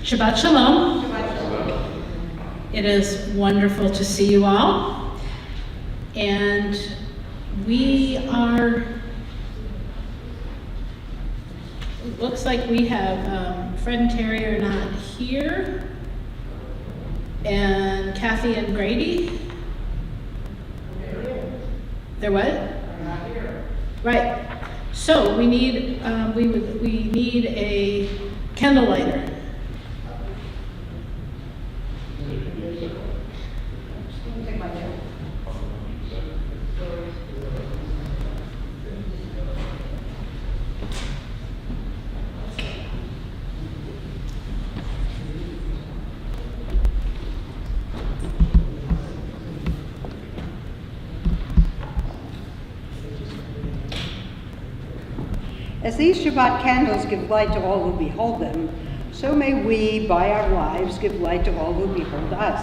Shabbat Shalom. It is wonderful to see you all. And we are, it looks like we have Fred and Terry are not here. And Kathy and Grady. They're what? They're not here. Right. So we need we need a candle lighter. As these Shabbat candles give light to all who behold them, so may we, by our lives, give light to all who behold us.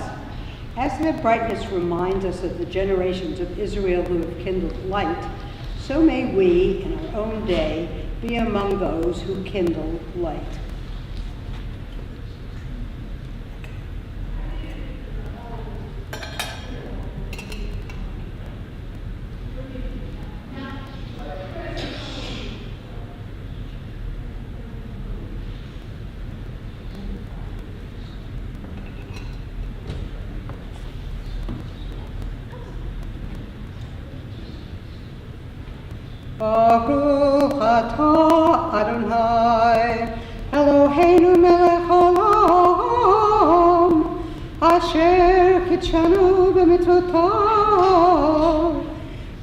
As their brightness reminds us of the generations of Israel who have kindled light, so may we, in our own day, be among those who kindle light. Baruch atah Adonai, Eloheinu melech haolam, asher kitshanu b'mitzvotav,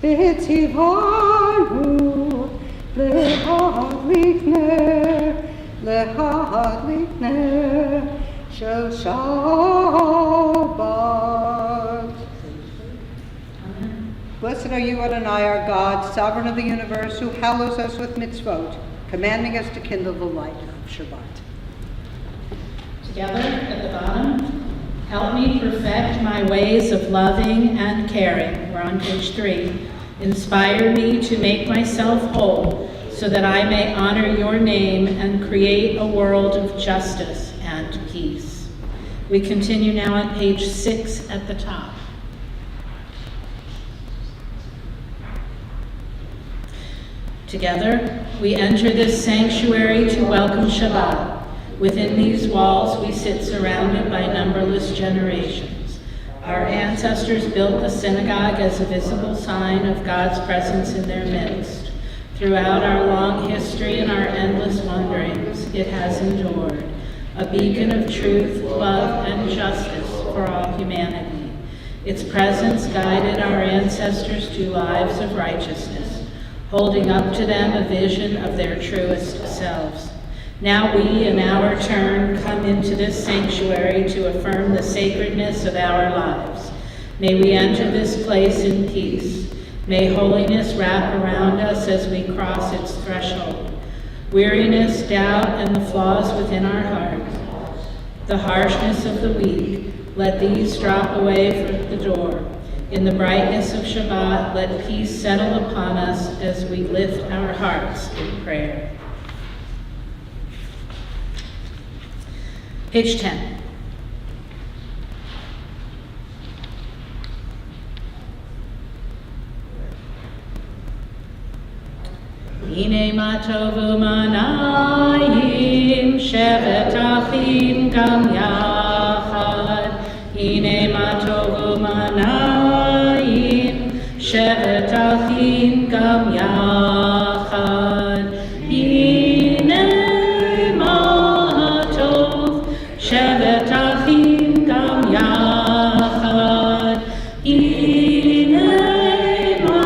v'tzivanu lehadlik ner shel Shabbat. Blessed are you, Adonai, our God, sovereign of the universe, who hallows us with mitzvot, commanding us to kindle the light of Shabbat. Together at the bottom, help me perfect my ways of loving and caring. We're on page 3. Inspire me to make myself whole so that I may honor your name and create a world of justice and peace. We continue now on page 6 at the top. Together, we enter this sanctuary to welcome Shabbat. Within these walls, we sit surrounded by numberless generations. Our ancestors built the synagogue as a visible sign of God's presence in their midst. Throughout our long history and our endless wanderings, it has endured, a beacon of truth, love, and justice for all humanity. Its presence guided our ancestors to lives of righteousness, holding up to them a vision of their truest selves. Now we, in our turn, come into this sanctuary to affirm the sacredness of our lives. May we enter this place in peace. May holiness wrap around us as we cross its threshold. Weariness, doubt, and the flaws within our hearts, the harshness of the weak, let these drop away from the door. In the brightness of Shabbat, let peace settle upon us as we lift our hearts in prayer. Page 10. Hine ma tovu manayim, shevet achim gam yachad. Hine ma tovu manayim, shevet achim gam yachad. Hine ma tov, shevet achim gam yachad. Hine ma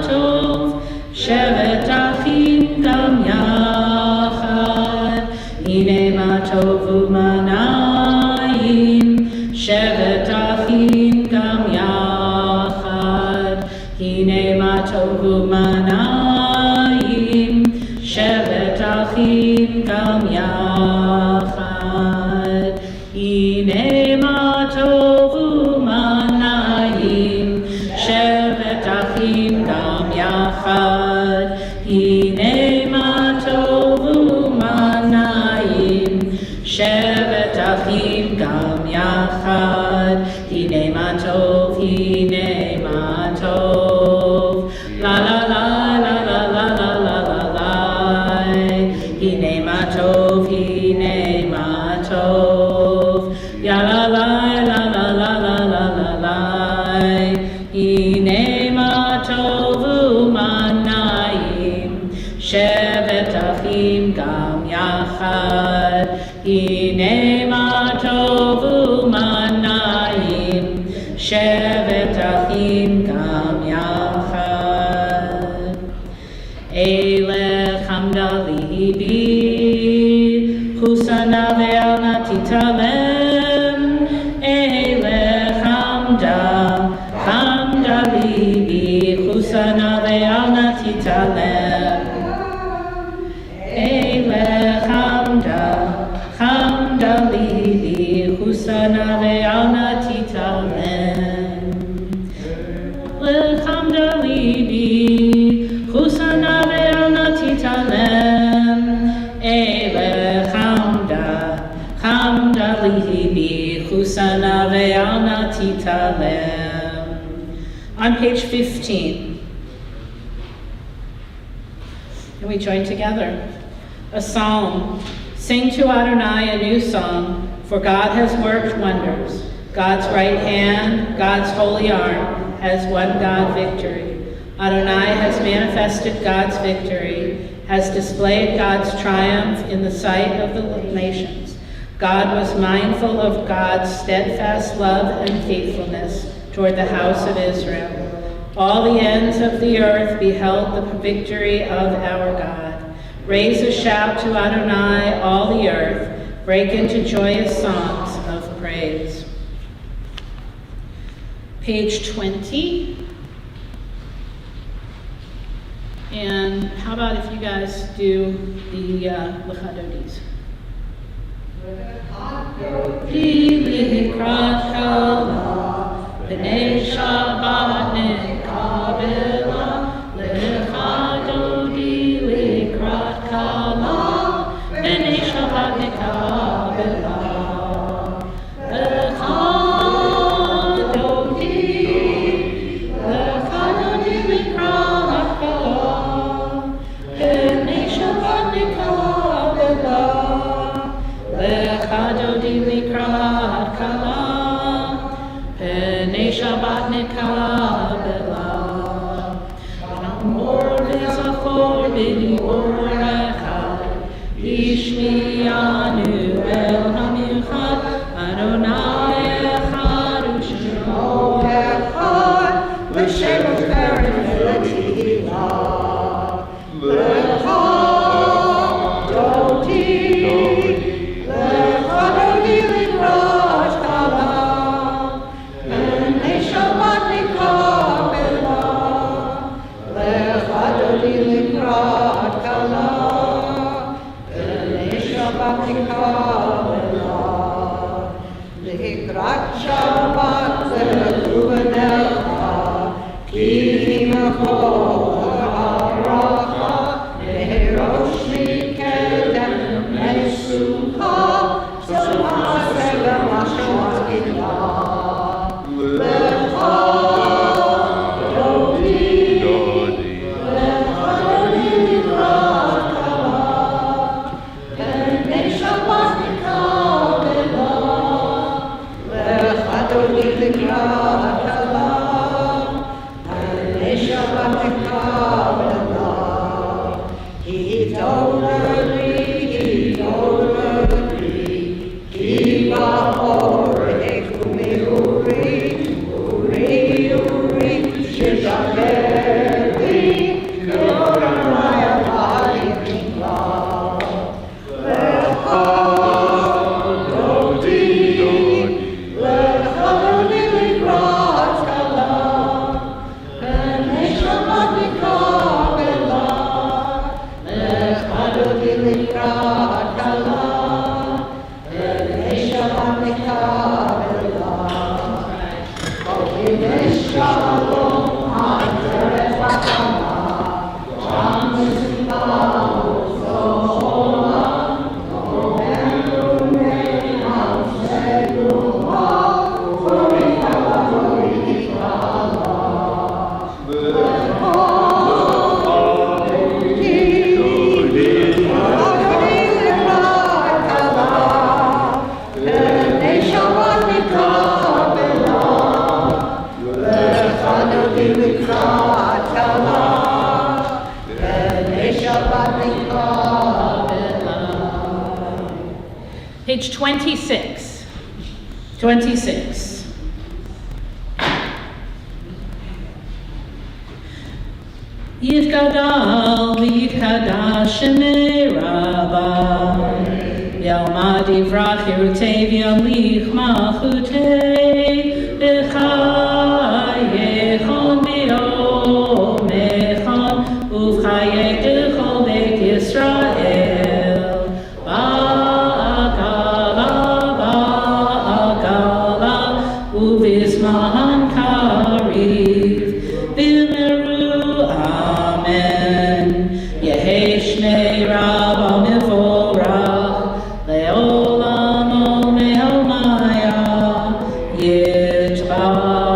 tov, shevet achim gam yachad. Hine ma tovu manayim, shevet achim gam yachad. Hine ma tovu manayim, shevet achim gam yachad. Hine ma tovu manayim, shevet achim gam yachad. Hine ma tovu manayim, shevet שבת אחים גם יחד, הנה מה טוב ומה נעים, שבת אחים גם יחד. אלך עמדה ליבי, חוסנה ואל נא תתעלם, אלך עמדה ליבי, חוסנה ואל נא תתעלם. אלך עמדה ליבי, חוסנה ואל נא תתעלם. אלך עמדה ליבי, חוסנה ואל נא תתעלם. אלך עמדה ליבי, חוסנה ואל נא תתעלם. On page 15. And we join together. A psalm. Sing to Adonai a new song, for God has worked wonders. God's right hand, God's holy arm, has won God victory. Adonai has manifested God's victory, has displayed God's triumph in the sight of the nations. God was mindful of God's steadfast love and faithfulness toward the house of Israel. All the ends of the earth beheld the victory of our God. Raise a shout to Adonai, all the earth. Break into joyous songs of praise. Page 20. And how about if you guys do the L'chadodis? Likrat Kala, B'nei Shabbat Nekabela, L'chadodi Likrat Kala, B'nei Shabbat Nekabela, L'chadodi Likrat Kala, B'nei Shabbat Nekabela, L'chadodi Likrat Kala, B'nei Shabbat Nekabela. Amor v'zachor b'di'or echad, Ishmi'anu el hamichad, Adonai echad u'shemo echad, L'shem u'karim v'tehillah. L'chadodi Likrat Kala, B'nei Shabbat Nekabela, L'chadodi Likrat Kala, B'nei Shabbat Nekabela. Likrat Shabbat le'levunecha, ki imecho ha'aracha, Ne'erosh mikedem me'sucha, L'chadodi Likrat Kala, B'nei Shabbat Nekabela. Page 26. 26. Yitgadal v'yitkadash shemei Rabba Yalma divrach yerutei v'yamlich malchutei v'chayechon b'yomechon uv'chayech d'chol beit Yisrael ba'agala uv'izman kariv v'meru amen Yehei shnei Rabba mevorach le'olam omeomaya yitbarach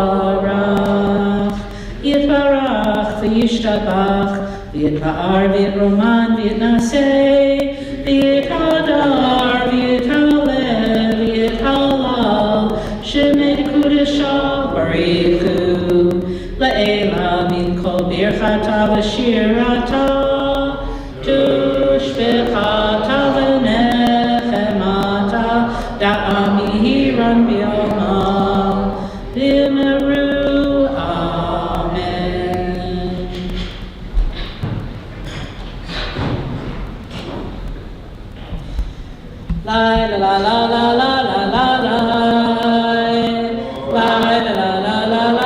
yitbarach v'yishtabach v'yitpa'ar v'yitroman v'yitnaseh v'yithadar v'yithalel v'yithalal shemei kudesha barichu le'ela min kol birchata v'shirata tushbechata v'nechemata da'amihiran b'yoma v'meru amen. La la la la la la la la la la la la la la la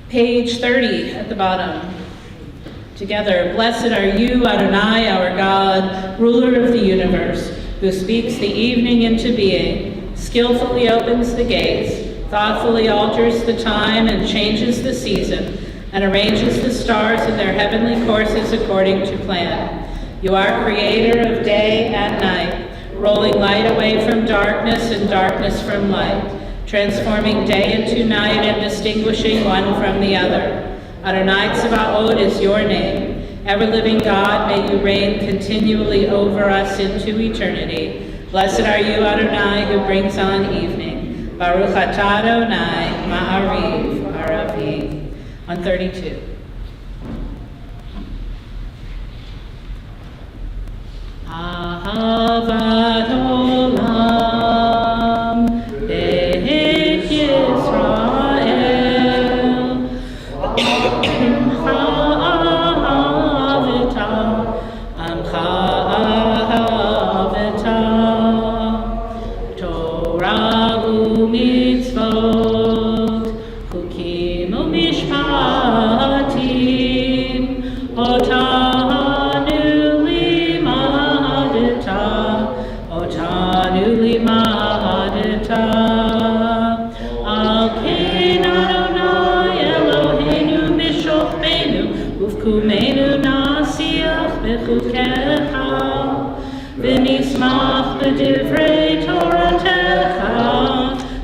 Page 30 at the bottom. Together, blessed are you, Adonai, our God, ruler of the universe, who speaks the evening into being, skillfully opens the gates, thoughtfully alters the time and changes the season, and arranges the stars in their heavenly courses according to plan. You are creator of day and night, rolling light away from darkness and darkness from light, transforming day into night and distinguishing one from the other. Adonai Tsevaot is your name. Ever-living God, may you reign continually over us into eternity. Blessed are you, Adonai, who brings on evening. Baruch atah Adonai, ma'ariv, aravi. On 32. Ahavat olam, Beit Yisrael, Ahavita, Amcha ahavita, Torah u'mitzvot, Chukim u'mishpatim, Otanu limadita, Al Kein Adonai Eloheinu b'shochbeinu, Ufkumenu nasiach b'chukecha, V'nismach b'divrei Toratecha,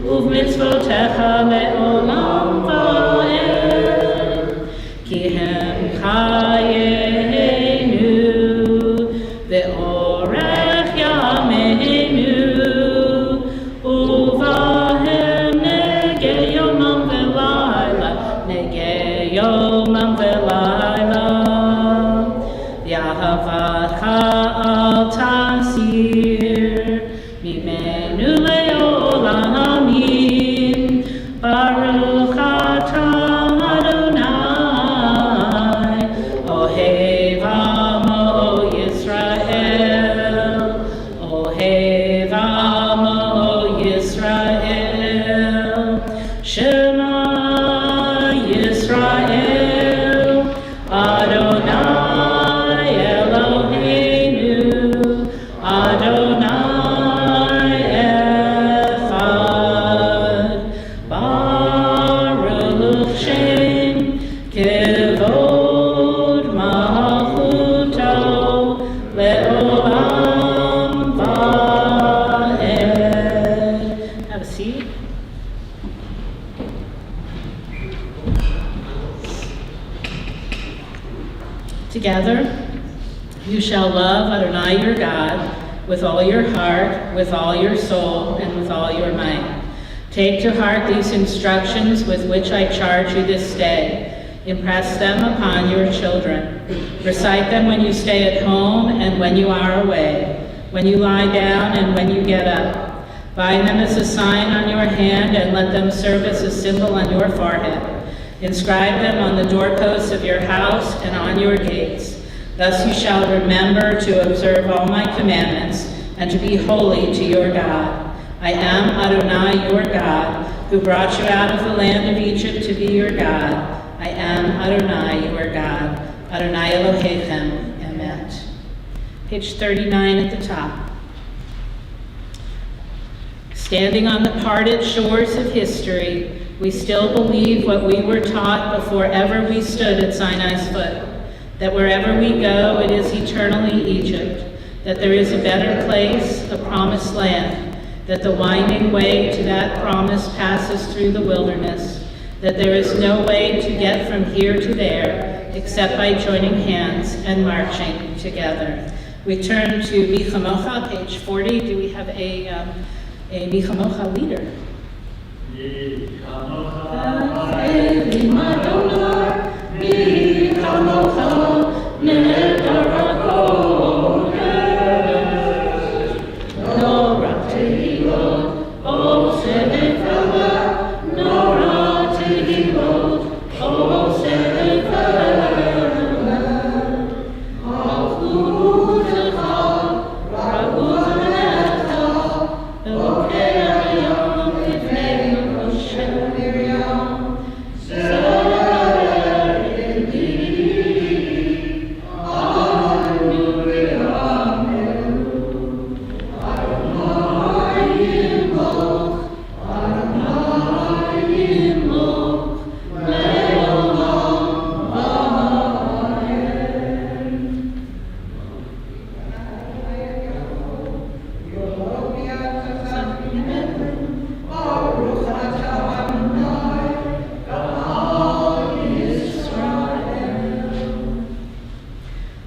Uv'mitzvotecha le'olam va'ed, Ki hem chayenu, ve'orech yameinu, Uvahem negei yomam ve'layla, negei yomam ve'layla, V'ahavatcha al tasir, Mimenu le'olamim, Baruch atah Adonai, Ohev amo Yisrael. You shall love Adonai your God with all your heart, with all your soul, and with all your might. Take to heart these instructions with which I charge you this day. Impress them upon your children. Recite them when you stay at home and when you are away, when you lie down and when you get up. Bind them as a sign on your hand and let them serve as a symbol on your forehead. Inscribe them on the doorposts of your house and on your gates. Thus you shall remember to observe all my commandments and to be holy to your God. I am Adonai your God, who brought you out of the land of Egypt to be your God. I am Adonai your God. Adonai Elohechem, Emet. Page 39 at the top. Standing on the parted shores of history, we still believe what we were taught before ever we stood at Sinai's foot. That wherever we go, it is eternally Egypt, that there is a better place, a promised land, that the winding way to that promise passes through the wilderness, that there is no way to get from here to there except by joining hands and marching together. We turn to Bichamocha, page 40. Do we have a Bichamocha leader?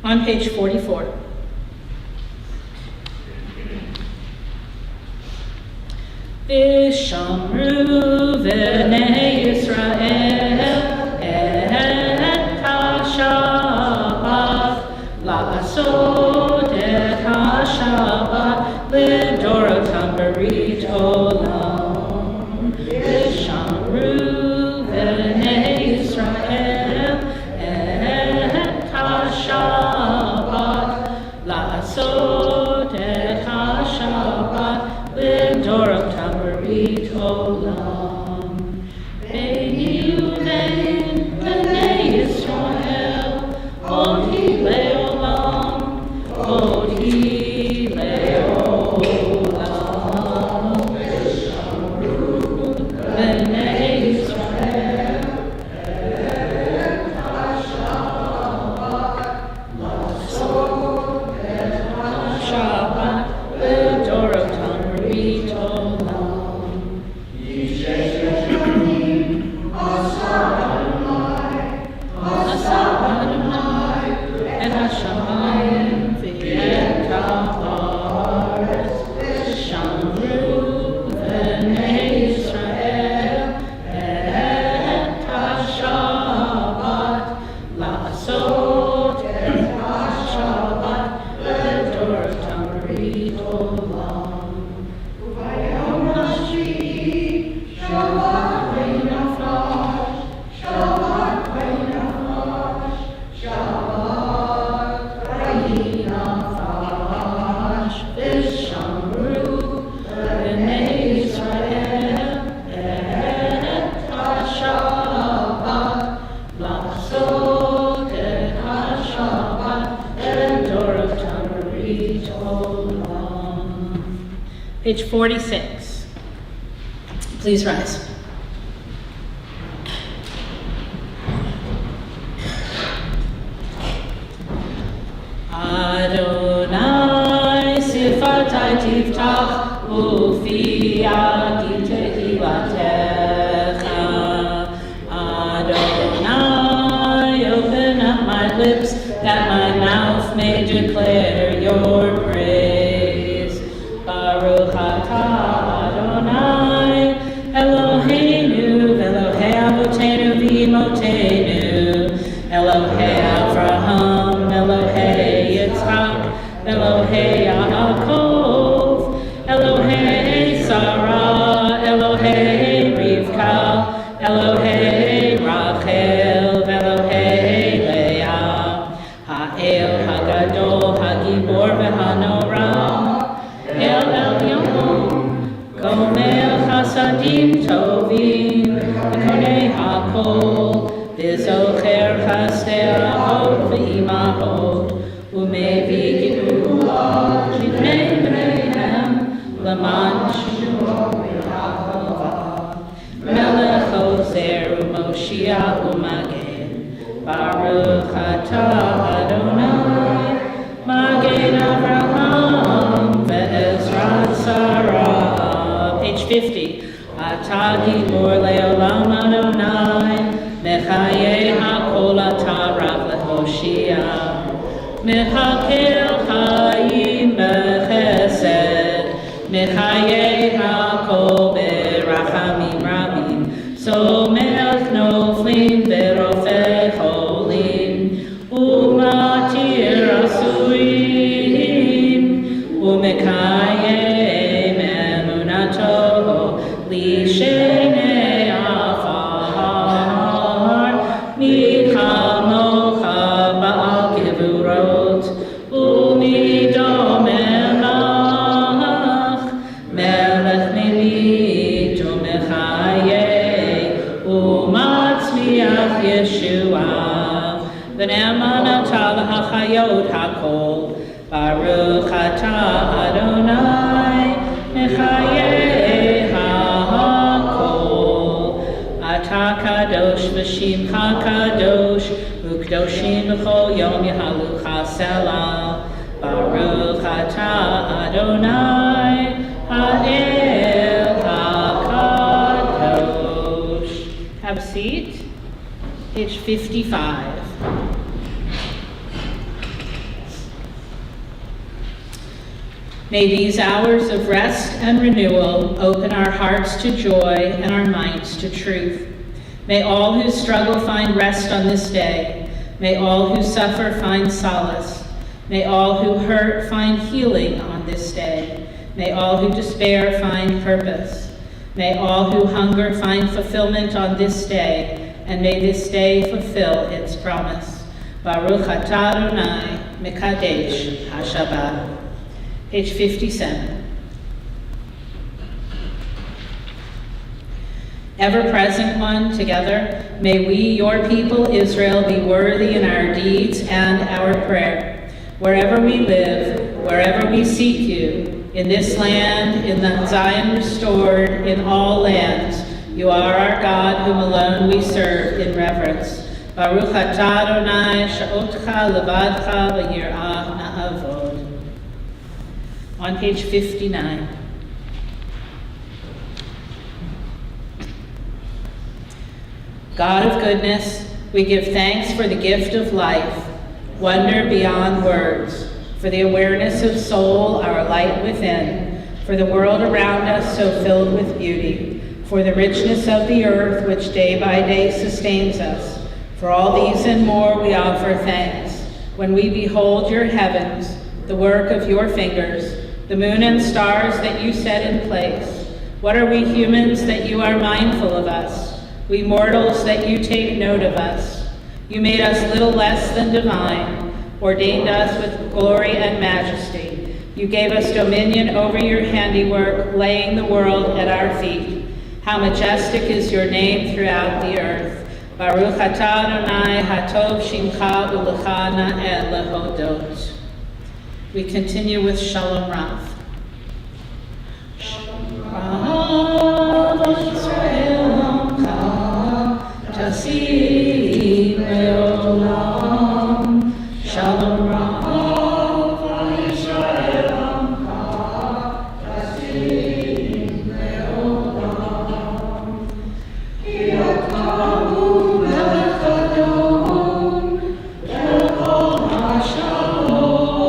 On page 44. Vishamru v'nei Yisrael et ha-Shabbat la'asot et ha-Shabbat lidorotam berit olam. Vishamru v'nei Yisrael et ha-Shabbat la'asot et ha-Shabbat lidorotam berit olam. Beini uvein b'nei Yisrael od hi le'olam, od hi le'olam. B'nei Yisrael et ha-Shabbat la'asot et ha-Shabbat lidorotam berit olam. Asar Adonai et hashamayim v'et ha'aretz v'shamru v'nei Yisrael et ha-Shabbat la'asot et ha-Shabbat lidorotam berit olam. V'bayom hashvi'i Shabbat v'nafesh, Shabbat v'nafesh, Shabbat v'nafesh, v'shamru v'nei Yisrael et ha-Shabbat la'asot et ha-Shabbat lidorotam berit olam. Page 46. Please rise. Adonai sifatai tiftach ufi yadi tehilatecha. Adonai, open up my lips that my mouth may may declare your praise. Baruch atah Adonai, Eloheinu, Elohei Avotenu v'Imotenu, Elohei Avraham, Elohei Yitzchak, Elohei Yaakov, Elohei Sarah, Elohei Rivka, Elohei Rachel, Elohei Leah, Ha'el Hagadol, Hagibor v'Hanora, El Elyon, Gomel Chasadim Tovim, Konei Hakol, V'Zocher Chasdei Avot v'Imahot, Umevi Gidulot Livnei Bneihem, L'man Shmuel v'Yahova, Melech Ozer u'Moshiach u'Magen, Baruch atah Adonai, Magen Avraham ve'Ezrat Sarah. Page 50. Atah Gibor le'olam Adonai, Mechayeh ha'kol atah Rav le'Hoshia. Mechakel Chaim b'Chesed, Mechayeh ha'kol b'Rachamim Rabim, Somech noflim b'Rofei cholim, Umatir asurim, Umekayem emunato lishenei afar, Michamocha ba'al gevurot, Umidom elach, Melech melit umechayeh, Umatzmiach Yeshua, V'ne'emanatah l'hachayot hakol, Baruch atah Adonai, Mechayeh ha'kol. Atah kadosh v'shimcha kadosh, U'kdoshim b'chol yom yehalucha selah. Baruch atah Adonai, Ha'el ha'kadosh. Have a seat. Page 55. May these hours of rest and renewal open our hearts to joy and our minds to truth. May all who struggle find rest on this day. May all who suffer find solace. May all who hurt find healing on this day. May all who despair find purpose. May all who hunger find fulfillment on this day, and may this day fulfill its promise. Baruch atah Adonai, Mekadesh HaShabbat. Page 57. Ever-present one, together, may we, your people Israel, be worthy in our deeds and our prayer. Wherever we live, wherever we seek you, in this land, in the Zion restored, in all lands, you are our God, whom alone we serve in reverence. Baruch atah Adonai, sha'otcha levadcha v'yirah na'avod. On page 59. God of goodness, we give thanks for the gift of life, wonder beyond words, for the awareness of soul, our light within, for the world around us so filled with beauty, for the richness of the earth which day by day sustains us. For all these and more we offer thanks. When we behold your heavens, the work of your fingers, the moon and stars that you set in place, what are we humans that you are mindful of us? We mortals that you take note of us. You made us little less than divine, ordained us with glory and majesty. You gave us dominion over your handiwork, laying the world at our feet. How majestic is your name throughout the earth. Baruch atah Adonai, hatov shimcha u'lecha na'eh lehodot. We continue with Sholom Rav. Rav Yisrael Amcha, Tasim Leolam. Shalom Rav Yisrael Amcha, Tasim Leolam. Ki atahu melech Adon, el kol hashalom.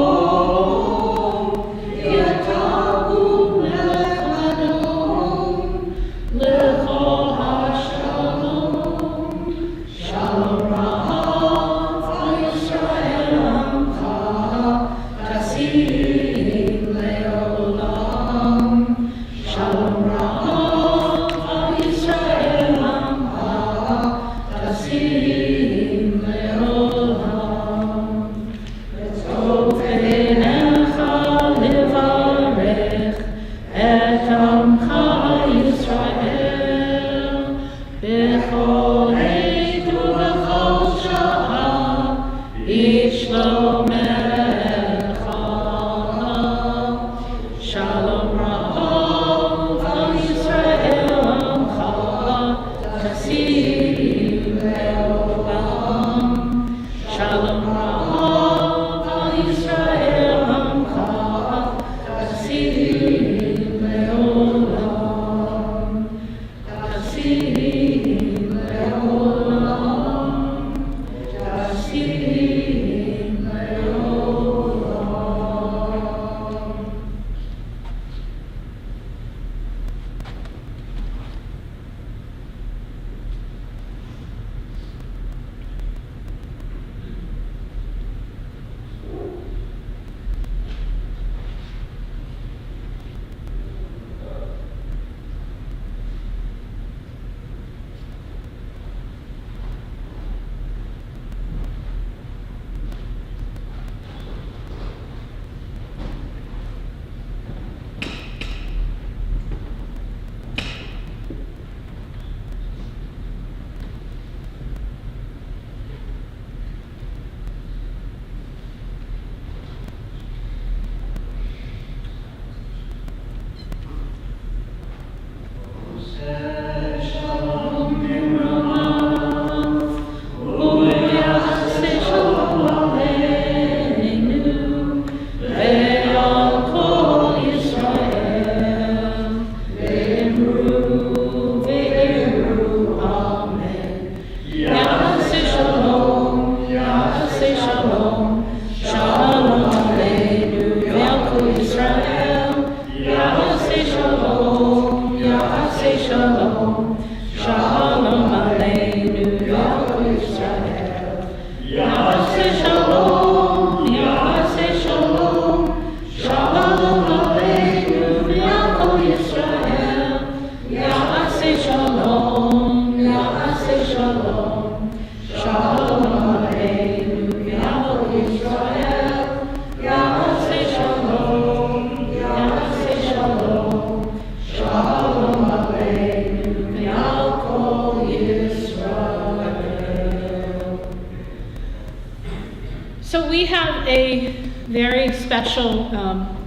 very special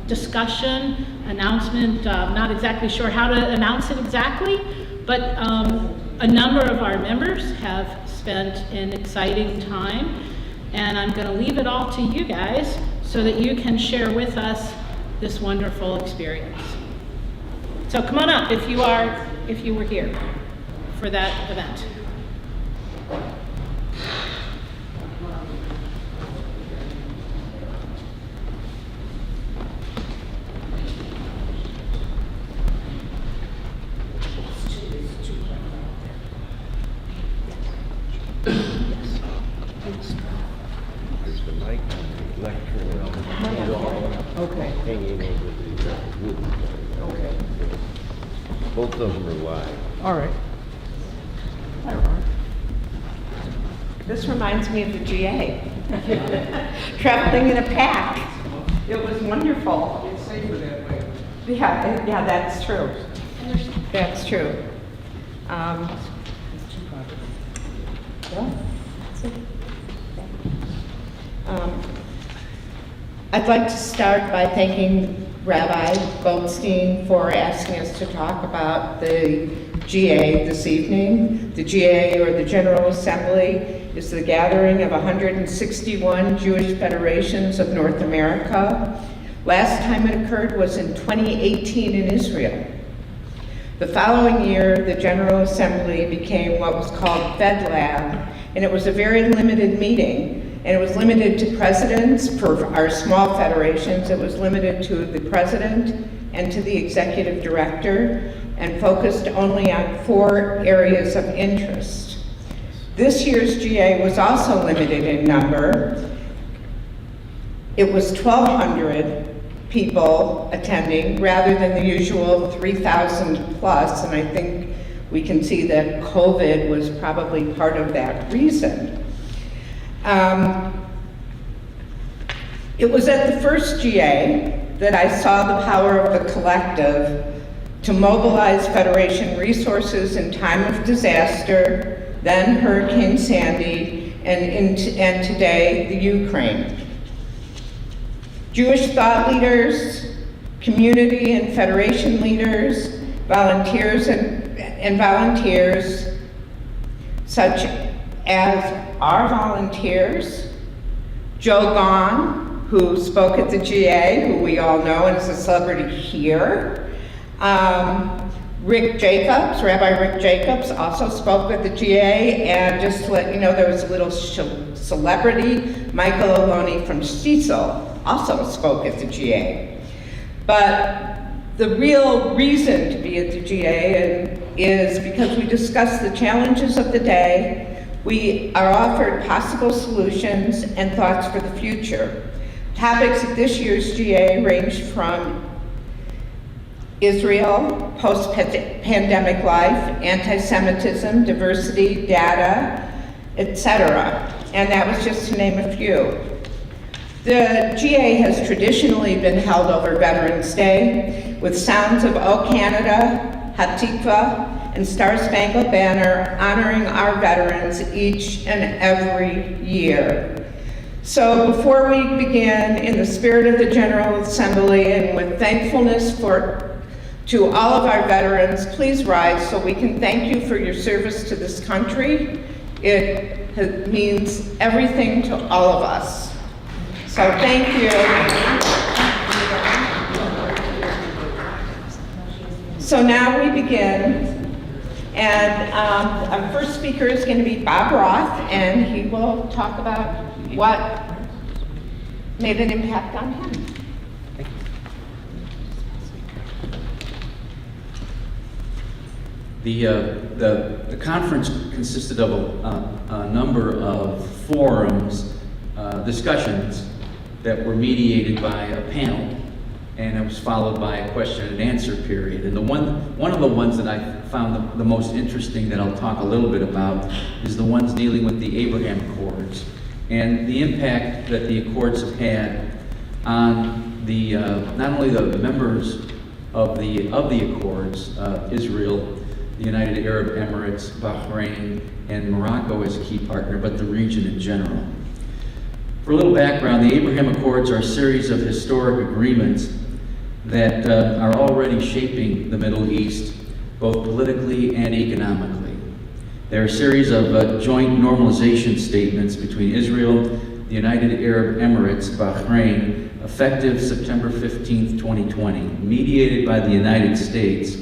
discussion, announcement. Not exactly sure how to announce it exactly, but a number of our members have spent an exciting time, and I'm going to leave it all to you guys so that you can share with us this wonderful experience. So come on up if you were here for that event. There's the mic, the lectern, Okay, hanging over the wooden. okay, Both of them are live. all right. This reminds me of the GA. Traveling in a pack. It was wonderful. It's safer that way. Yeah, that's true. That's true. I'd like to start by thanking Rabbi Goldstein for asking us to talk about the GA this evening. The GA, or the General Assembly, is the gathering of 161 Jewish federations of North America. Last time it occurred was in 2018 in Israel. The following year, the General Assembly became what was called FedLab, and it was a very limited meeting. And it was limited to presidents. For our small federations, it was limited to the president and to the executive director, and focused only on 4 areas of interest. This year's GA was also limited in number. It was 1,200 people attending rather than the usual 3,000 plus, and I think we can see that COVID was probably part of that reason. It was at the first GA that I saw the power of the collective to mobilize Federation resources in time of disaster, then Hurricane Sandy, and today, the Ukraine. Jewish thought leaders, community and Federation leaders, volunteers and volunteers, such as our volunteers, Joe Gahn, who spoke at the GA, who we all know and is a celebrity here. Rick Jacobs, Rabbi Rick Jacobs, also spoke at the GA, and just to let you know, there was a little celebrity, Michael Oloni from Cecil, also spoke at the GA. But the real reason to be at the GA is because we discuss the challenges of the day. We are offered possible solutions and thoughts for the future. Topics at this year's GA range from Israel, post-pandemic life, anti-Semitism, diversity, data, etc. And that was just to name a few. The GA has traditionally been held over Veterans Day with sounds of O Canada, Hatikva, and Star Spangled Banner honoring our veterans each and every year. So before we begin, in the spirit of the General Assembly and with thankfulness to all of our veterans, please rise so we can thank you for your service to this country. It means everything to all of us. So thank you. So now we begin. And our first speaker is going to be Bob Roth, and he will talk about what made an impact on him. The conference consisted of a number of forums, discussions that were mediated by a panel, and it was followed by a question and answer period. And one of the ones that I found the most interesting that I'll talk a little bit about is the ones dealing with the Abraham Accords and the impact that the Accords have had on the not only the members of the Accords, Israel, the United Arab Emirates, Bahrain, and Morocco as a key partner, but the region in general. For a little background, the Abraham Accords are a series of historic agreements that are already shaping the Middle East, both politically and economically. They're a series of joint normalization statements between Israel, the United Arab Emirates, Bahrain, effective September 15, 2020, mediated by the United States.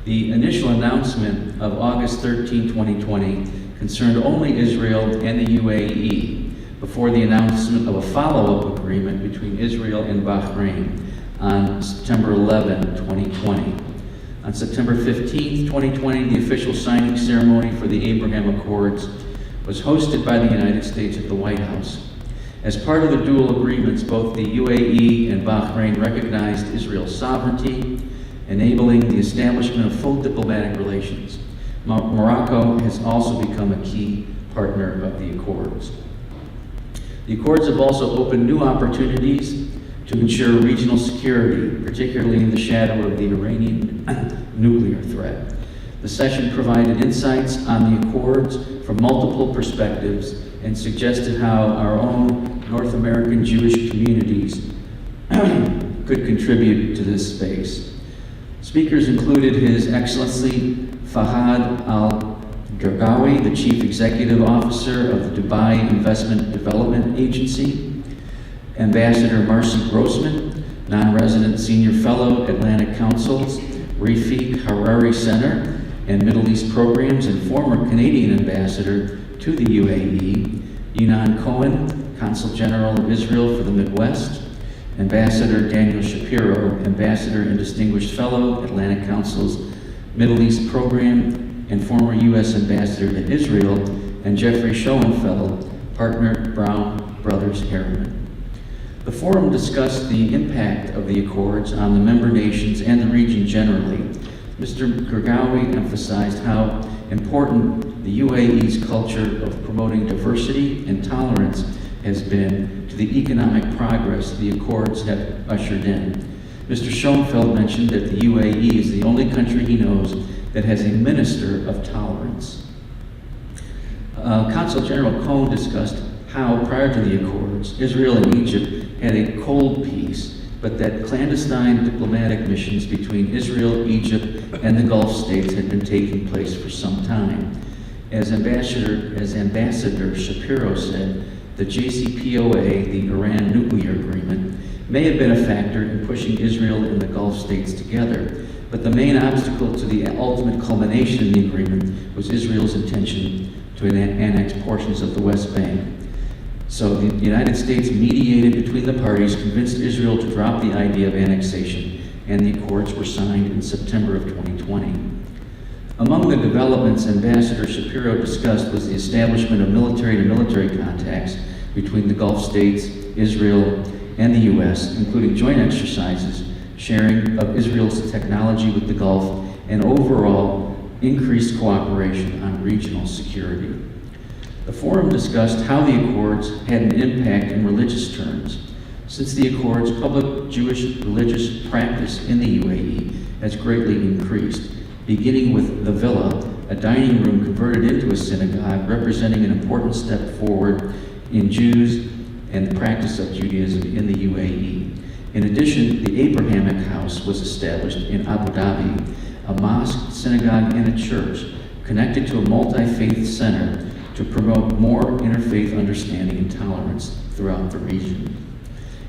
The initial announcement of August 13, 2020 concerned only Israel and the UAE before the announcement of a follow-up agreement between Israel and Bahrain on September 11, 2020. On September 15, 2020, the official signing ceremony for the Abraham Accords was hosted by the United States at the White House. As part of the dual agreements, both the UAE and Bahrain recognized Israel's sovereignty, enabling the establishment of full diplomatic relations. Morocco has also become a key partner of the Accords. The Accords have also opened new opportunities to ensure regional security, particularly in the shadow of the Iranian nuclear threat. The session provided insights on the Accords from multiple perspectives and suggested how our own North American Jewish communities could contribute to this space. Speakers included His Excellency Fahad Al-Gargawi, the Chief Executive Officer of the Dubai Investment Development Agency, Ambassador Marcy Grossman, non-resident Senior Fellow, Atlantic Council's Rafik Hariri Center and Middle East Programs and former Canadian Ambassador to the UAE, Yinan Cohen, Consul General of Israel for the Midwest, Ambassador Daniel Shapiro, Ambassador and Distinguished Fellow, Atlantic Council's Middle East Program and former U.S. Ambassador to Israel, and Jeffrey Schoenfeld, partner Brown Brothers Harriman. The forum discussed the impact of the Accords on the member nations and the region generally. Mr. Gargawi emphasized how important the UAE's culture of promoting diversity and tolerance has been to the economic progress the Accords have ushered in. Mr. Schoenfeld mentioned that the UAE is the only country he knows that has a minister of tolerance. Consul General Cohen discussed how, prior to the Accords, Israel and Egypt had a cold peace, but that clandestine diplomatic missions between Israel, Egypt, and the Gulf states had been taking place for some time. As Ambassador Shapiro said, the JCPOA, the Iran nuclear agreement, may have been a factor in pushing Israel and the Gulf states together, but the main obstacle to the ultimate culmination in the agreement was Israel's intention to annex portions of the West Bank. So the United States mediated between the parties, convinced Israel to drop the idea of annexation, and the Accords were signed in September of 2020. Among the developments Ambassador Shapiro discussed was the establishment of military-to-military contacts between the Gulf states, Israel, and the U.S., including joint exercises, sharing of Israel's technology with the Gulf, and overall increased cooperation on regional security. The forum discussed how the Accords had an impact in religious terms. Since the Accords, public Jewish religious practice in the UAE has greatly increased, beginning with the Villa, a dining room converted into a synagogue, representing an important step forward in Jews and the practice of Judaism in the UAE. In addition, the Abrahamic House was established in Abu Dhabi, a mosque, synagogue, and a church connected to a multi-faith center to promote more interfaith understanding and tolerance throughout the region.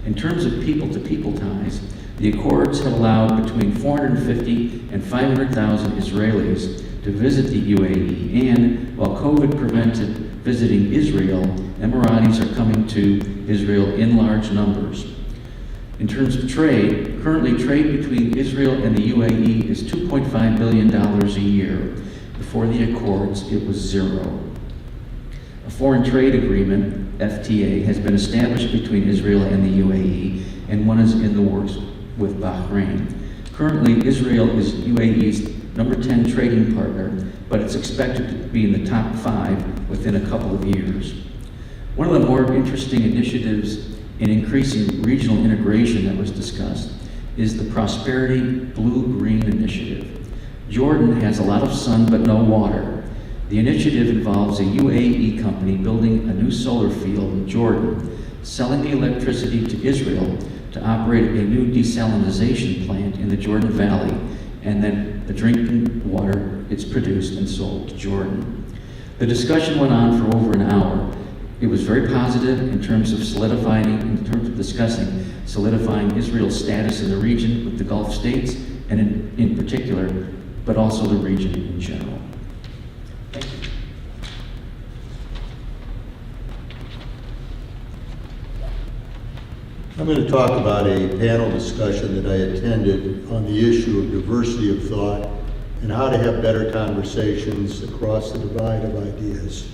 In terms of people-to-people ties, the Accords have allowed between 450 and 500,000 Israelis to visit the UAE, and while COVID prevented visiting Israel, Emiratis are coming to Israel in large numbers. In terms of trade, currently trade between Israel and the UAE is $2.5 billion a year. Before the Accords, it was zero. A foreign trade agreement, FTA, has been established between Israel and the UAE, and one is in the works with Bahrain. Currently, Israel is UAE's number 10 trading partner, but it's expected to be in the top 5 within a couple of years. One of the more interesting initiatives in increasing regional integration that was discussed is the Prosperity Blue-Green Initiative. Jordan has a lot of sun but no water. The initiative involves a UAE company building a new solar field in Jordan, selling the electricity to Israel to operate a new desalinization plant in the Jordan Valley, and then the drinking water it's produced and sold to Jordan. The discussion went on for over an hour. It was very positive in terms of discussing solidifying Israel's status in the region with the Gulf states, and in particular, but also the region in general. Thank you. I'm going to talk about a panel discussion that I attended on the issue of diversity of thought and how to have better conversations across the divide of ideas.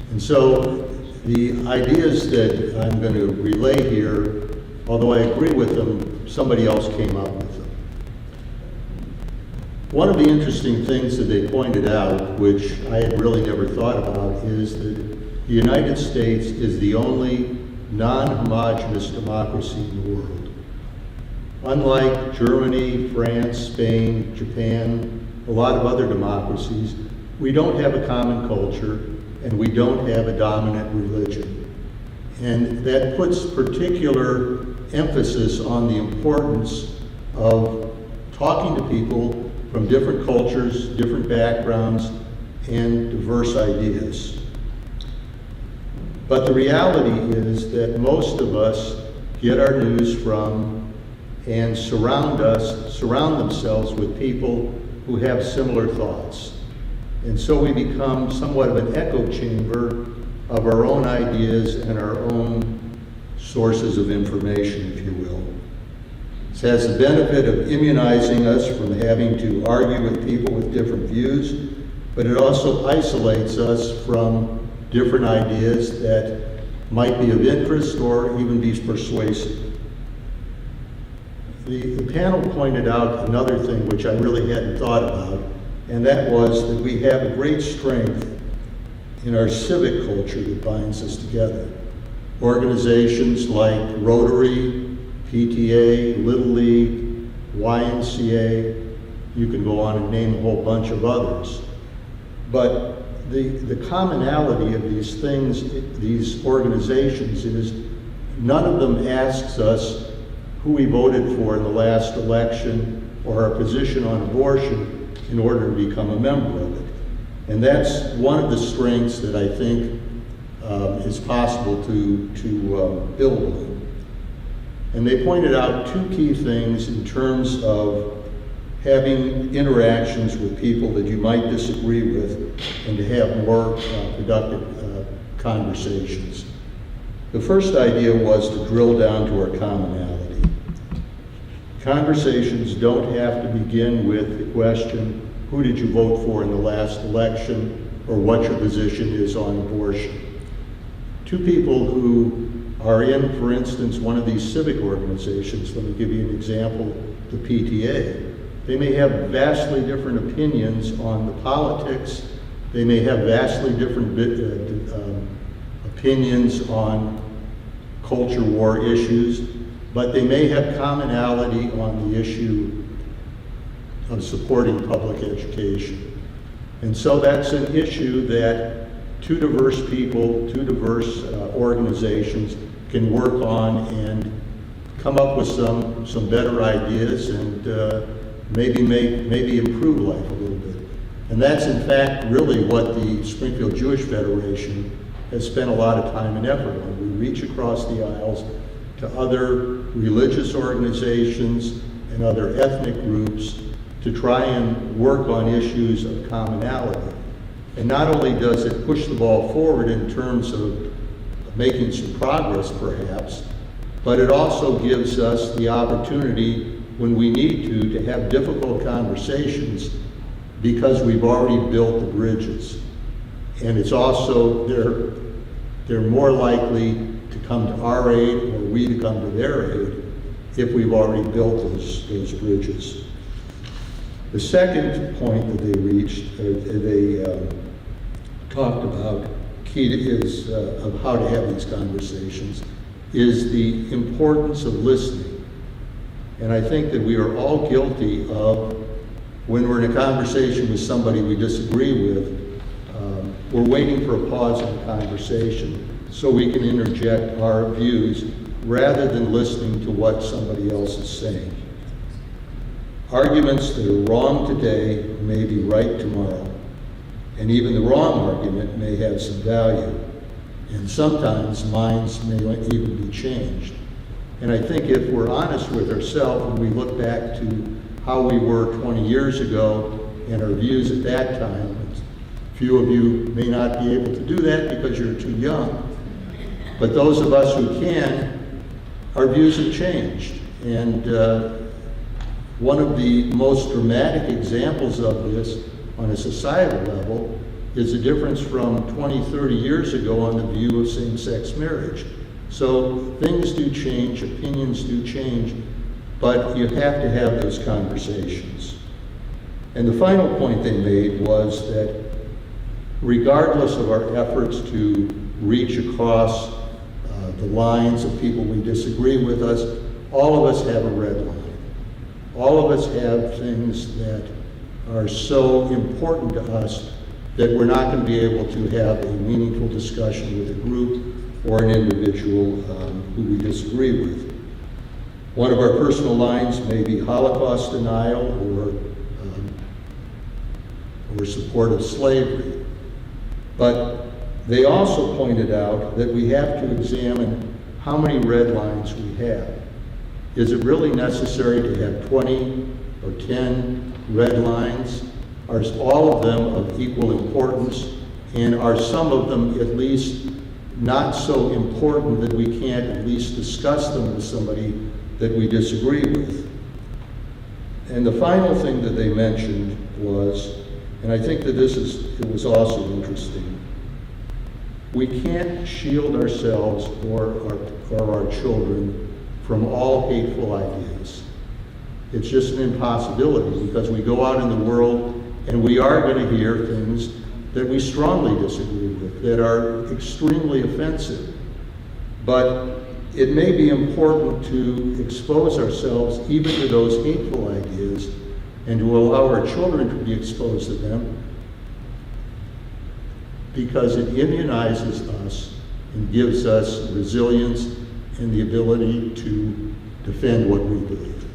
And so the ideas that I'm going to relay here, although I agree with them, somebody else came up with them. One of the interesting things that they pointed out, which I had really never thought about, is that the United States is the only non-homogeneous democracy in the world. Unlike Germany, France, Spain, Japan, a lot of other democracies, we don't have a common culture and we don't have a dominant religion. And that puts particular emphasis on the importance of talking to people from different cultures, different backgrounds, and diverse ideas. But the reality is that most of us get our news from and surround themselves with people who have similar thoughts. And so we become somewhat of an echo chamber of our own ideas and our own sources of information, if you will. This has the benefit of immunizing us from having to argue with people with different views, but it also isolates us from different ideas that might be of interest or even be persuasive. The panel pointed out another thing which I really hadn't thought about, and that was that we have a great strength in our civic culture that binds us together. Organizations like Rotary, PTA, Little League, YMCA, you can go on and name a whole bunch of others. But the commonality of these things, these organizations, is none of them asks us who we voted for in the last election or our position on abortion in order to become a member of it. And that's one of the strengths that I think is possible to build on. And they pointed out two key things in terms of having interactions with people that you might disagree with and to have more productive conversations. The first idea was to drill down to our commonality. Conversations don't have to begin with the question, who did you vote for in the last election, or what your position is on abortion. Two people who are in, for instance, one of these civic organizations, let me give you an example, the PTA. They may have vastly different opinions on the politics. They may have vastly different opinions on culture war issues, but they may have commonality on the issue of supporting public education. And so that's an issue that two diverse people, two diverse organizations can work on and come up with some better ideas and maybe improve life a little bit. And that's in fact really what the Springfield Jewish Federation has spent a lot of time and effort on. We reach across the aisles to other religious organizations and other ethnic groups to try and work on issues of commonality. And not only does it push the ball forward in terms of making some progress perhaps, but it also gives us the opportunity when we need to have difficult conversations because we've already built the bridges. And it's also, they're more likely to come to our aid or we to come to their aid if we've already built those bridges. The second point that they reached, they talked about, is of how to have these conversations, is the importance of listening. And I think that we are all guilty of, when we're in a conversation with somebody we disagree with, we're waiting for a pause in the conversation so we can interject our views rather than listening to what somebody else is saying. Arguments that are wrong today may be right tomorrow, and even the wrong argument may have some value, and sometimes minds may even be changed. And I think if we're honest with ourselves and we look back to how we were 20 years ago and our views at that time, few of you may not be able to do that because you're too young, but those of us who can, our views have changed. And one of the most dramatic examples of this on a societal level is the difference from 20, 30 years ago on the view of same-sex marriage. So things do change, opinions do change, but you have to have those conversations. And the final point they made was that regardless of our efforts to reach across the lines of people we disagree with us, all of us have a red line. All of us have things that are so important to us that we're not going to be able to have a meaningful discussion with a group or an individual who we disagree with. One of our personal lines may be Holocaust denial or support of slavery. But they also pointed out that we have to examine how many red lines we have. Is it really necessary to have 20 or 10 red lines? Are all of them of equal importance? And are some of them at least not so important that we can't at least discuss them with somebody that we disagree with? And the final thing that they mentioned was, and I think that it was also interesting, we can't shield ourselves or our children from all hateful ideas. It's just an impossibility because we go out in the world and we are going to hear things that we strongly disagree with, that are extremely offensive. But it may be important to expose ourselves even to those hateful ideas and to allow our children to be exposed to them, because it immunizes us and gives us resilience and the ability to defend what we believe.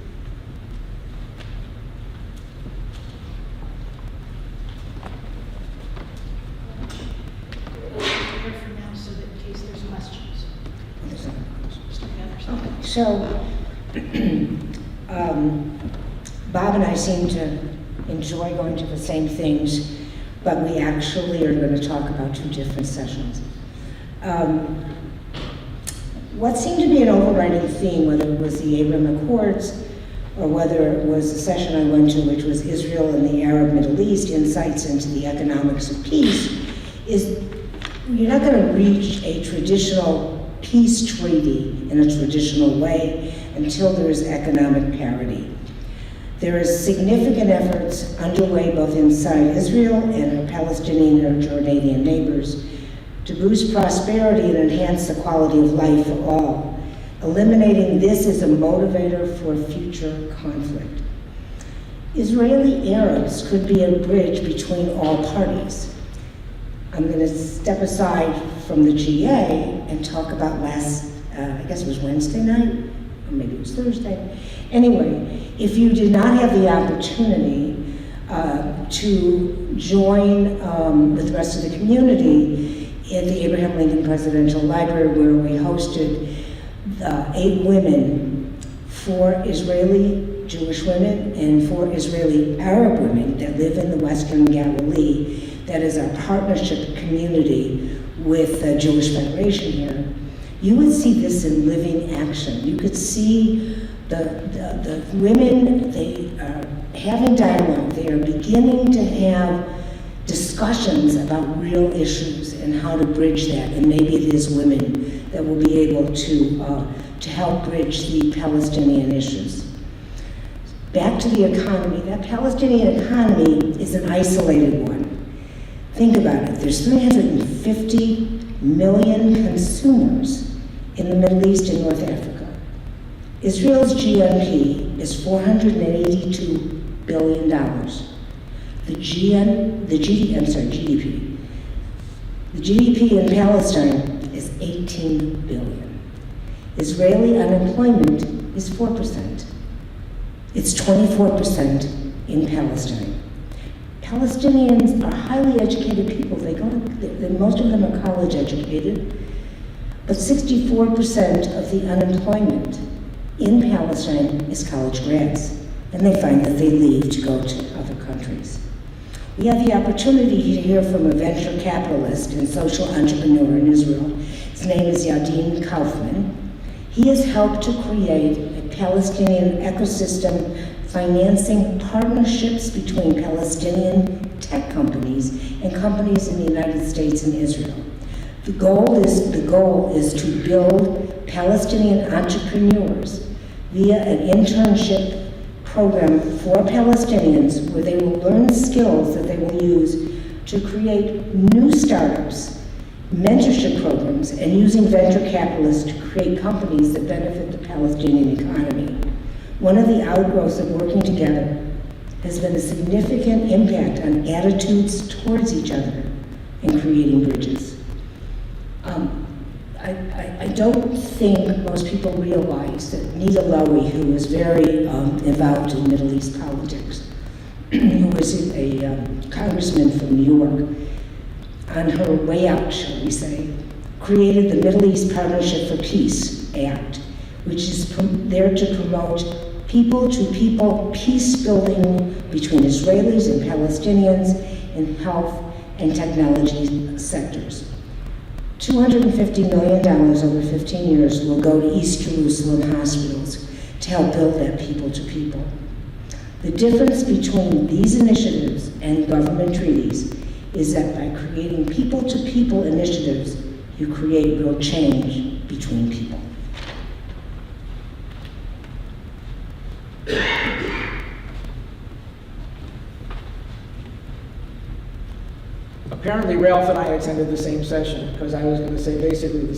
Here for now, so that in case there's questions. So, Bob and I seem to enjoy going to the same things, but we actually are going to talk about two different sessions. What seemed to be an overriding theme, whether it was the Abraham Accords or whether it was the session I went to, which was Israel and the Arab Middle East, Insights into the Economics of Peace, is you're not going to reach a traditional peace treaty in a traditional way until there is economic parity. There is significant efforts underway both inside Israel and her Palestinian or Jordanian neighbors to boost prosperity and enhance the quality of life for all. Eliminating this is a motivator for future conflict. Israeli Arabs could be a bridge between all parties. I'm going to step aside from the GA and talk about I guess it was Wednesday night, or maybe it was Thursday. Anyway, if you did not have the opportunity to join with the rest of the community at the Abraham Lincoln Presidential Library, where we hosted 8 women, 4 Israeli Jewish women and 4 Israeli Arab women that live in the Western Galilee. That is our partnership community with the Jewish Federation here. You would see this in living action. You could see the women, they are having dialogue. They are beginning to have discussions about real issues and how to bridge that. And maybe it is women that will be able to help bridge the Palestinian issues. Back to the economy. That Palestinian economy is an isolated one. Think about it. There's 350 million consumers in the Middle East and North Africa. Israel's GNP is $482 billion. GDP. The GDP in Palestine is is 18 billion. Israeli unemployment is 4%. It's 24% in Palestine. Palestinians are highly educated people. Most of them are college educated, but 64% of the unemployment in Palestine is college grads, and they find that they leave to go to other countries. We have the opportunity to hear from a venture capitalist and social entrepreneur in Israel. His name is Yadin Kaufman. He has helped to create a Palestinian ecosystem financing partnerships between Palestinian tech companies and companies in the United States and Israel. The goal is to build Palestinian entrepreneurs via an internship program for Palestinians where they will learn skills that they will use to create new startups, mentorship programs, and using venture capitalists to create companies that benefit the Palestinian economy. One of the outgrowths of working together has been a significant impact on attitudes towards each other and creating bridges. I don't think most people realize that Nita Lowey, who is very involved in Middle East politics, who was a congressman from New York, on her way out, shall we say, created the Middle East Partnership for Peace Act, which is there to promote people-to-people peace building between Israelis and Palestinians in health and technology sectors. $250 million over 15 years will go to East Jerusalem hospitals to help build that people-to-people. The difference between these initiatives and government treaties is that by creating people-to-people initiatives, you create real change between people. Apparently Ralph and I attended the same session, because I was going to say basically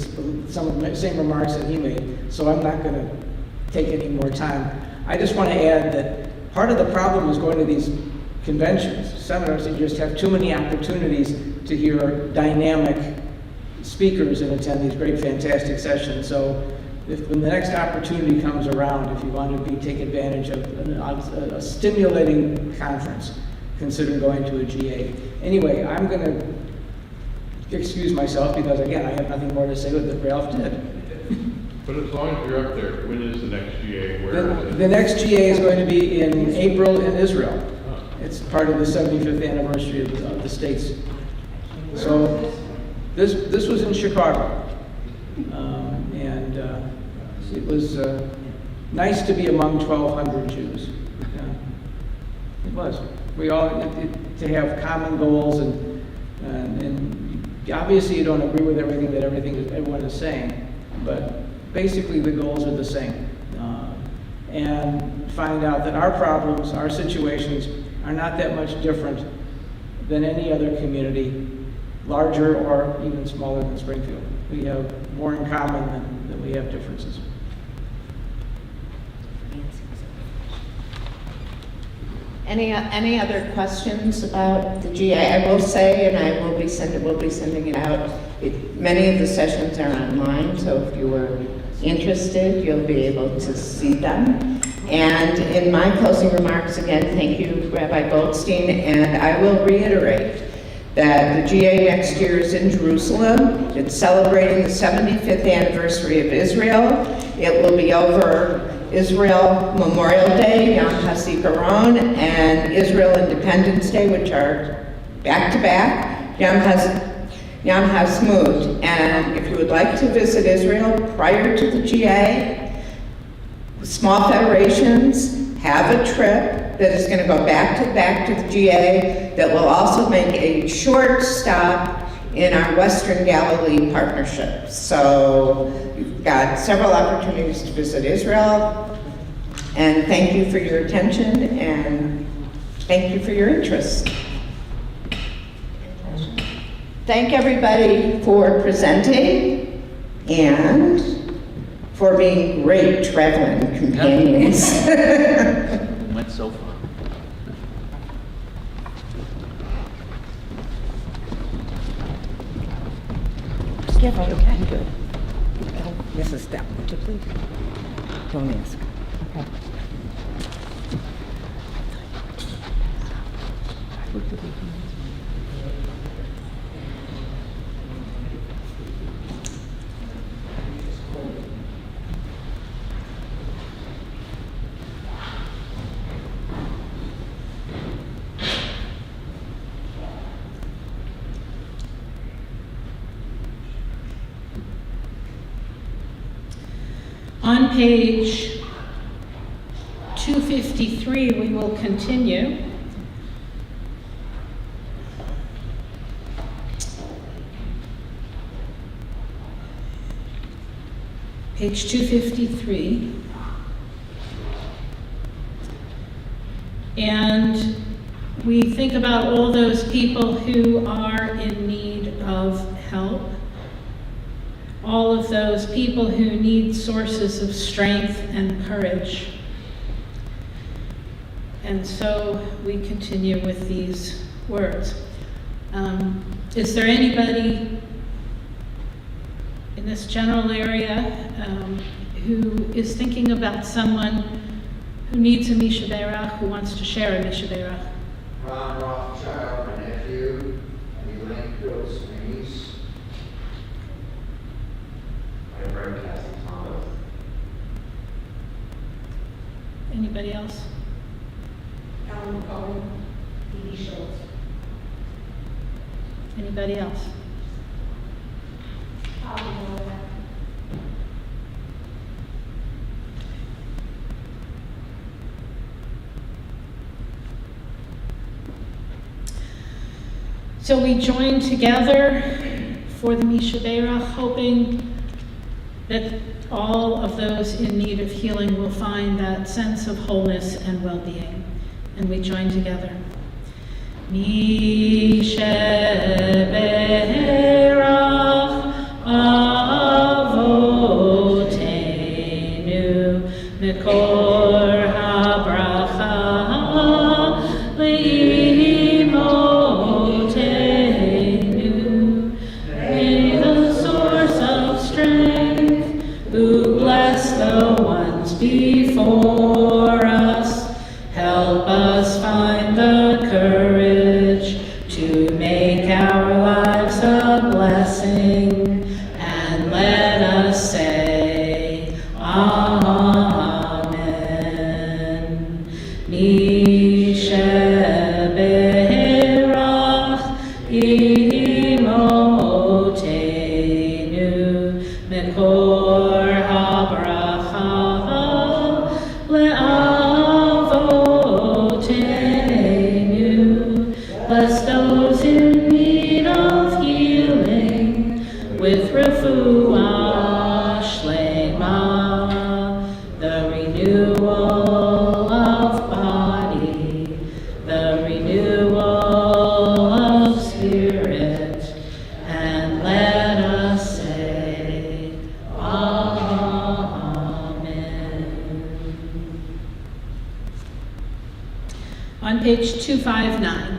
some of the same remarks that he made, so I'm not going to take any more time. I just want to add that part of the problem is going to these conventions, seminars, you just have too many opportunities to hear dynamic speakers and attend these great, fantastic sessions. So when the next opportunity comes around, if you want to take advantage of a stimulating conference, consider going to a GA. Anyway, I'm going to excuse myself because, again, I have nothing more to say with what Ralph did. But as long as you're up there, when is the next GA? Where is it? The next GA is going to be in April in Israel. It's part of the 75th anniversary of the States. So this was in Chicago. And it was nice to be among 1,200 Jews. It was. We all, to have common goals and obviously you don't agree with everything that everyone is saying, but basically the goals are the same. And find out that our problems, our situations are not that much different than any other community, larger or even smaller than Springfield. We have more in common than we have differences. Any other questions about the GA? I will say, and we'll be sending it out. Many of the sessions are online, so if you were interested, you'll be able to see them. And in my closing remarks, again, thank you, Rabbi Goldstein, and I will reiterate that the GA next year is in Jerusalem. It's celebrating the 75th anniversary of Israel. It will be over Israel Memorial Day, Yom HaZikaron, and Israel Independence Day, which are back-to-back, Yom HaSmut. And if you would like to visit Israel prior to the GA, small federations have a trip that is going to go back to the GA that will also make a short stop in our Western Galilee partnership. So you've got several opportunities to visit Israel, and thank you for your attention, and thank you for your interest. Thank everybody for presenting and for being great traveling companions. Went so far. careful. Okay. I'm good. Don't miss a step, would you please? Don't ask. Okay. On page 253, we will continue. Page 253. And we think about all those people who are in need of help. All of those people who need sources of strength and courage. And so we continue with these words. Is there anybody in this general area who is thinking about someone who needs a Misha Berach, who wants to share a Misha Berach? Ron Rothschild, my nephew, and Elaine Gross, my niece. My friend Cassie Thomas. Anybody else? Alan Cohen, Edie Schultz. Anybody else? So we join together for the Misha Berach, hoping that all of those in need of healing will find that sense of wholeness and well-being. And we join together. Misha Berach Avotenu Mikor HaBracha Leimotenu. May the source of strength, who bless the ones before us, help us find the courage to make our lives a blessing, and let us say, Amen. Misha Berach Imotenu Mekor HaBracha Le'avotenu. Bless those in need of healing with refuah shlema, the renewal of body, the renewal of spirit, and let us say, Amen. On page 259.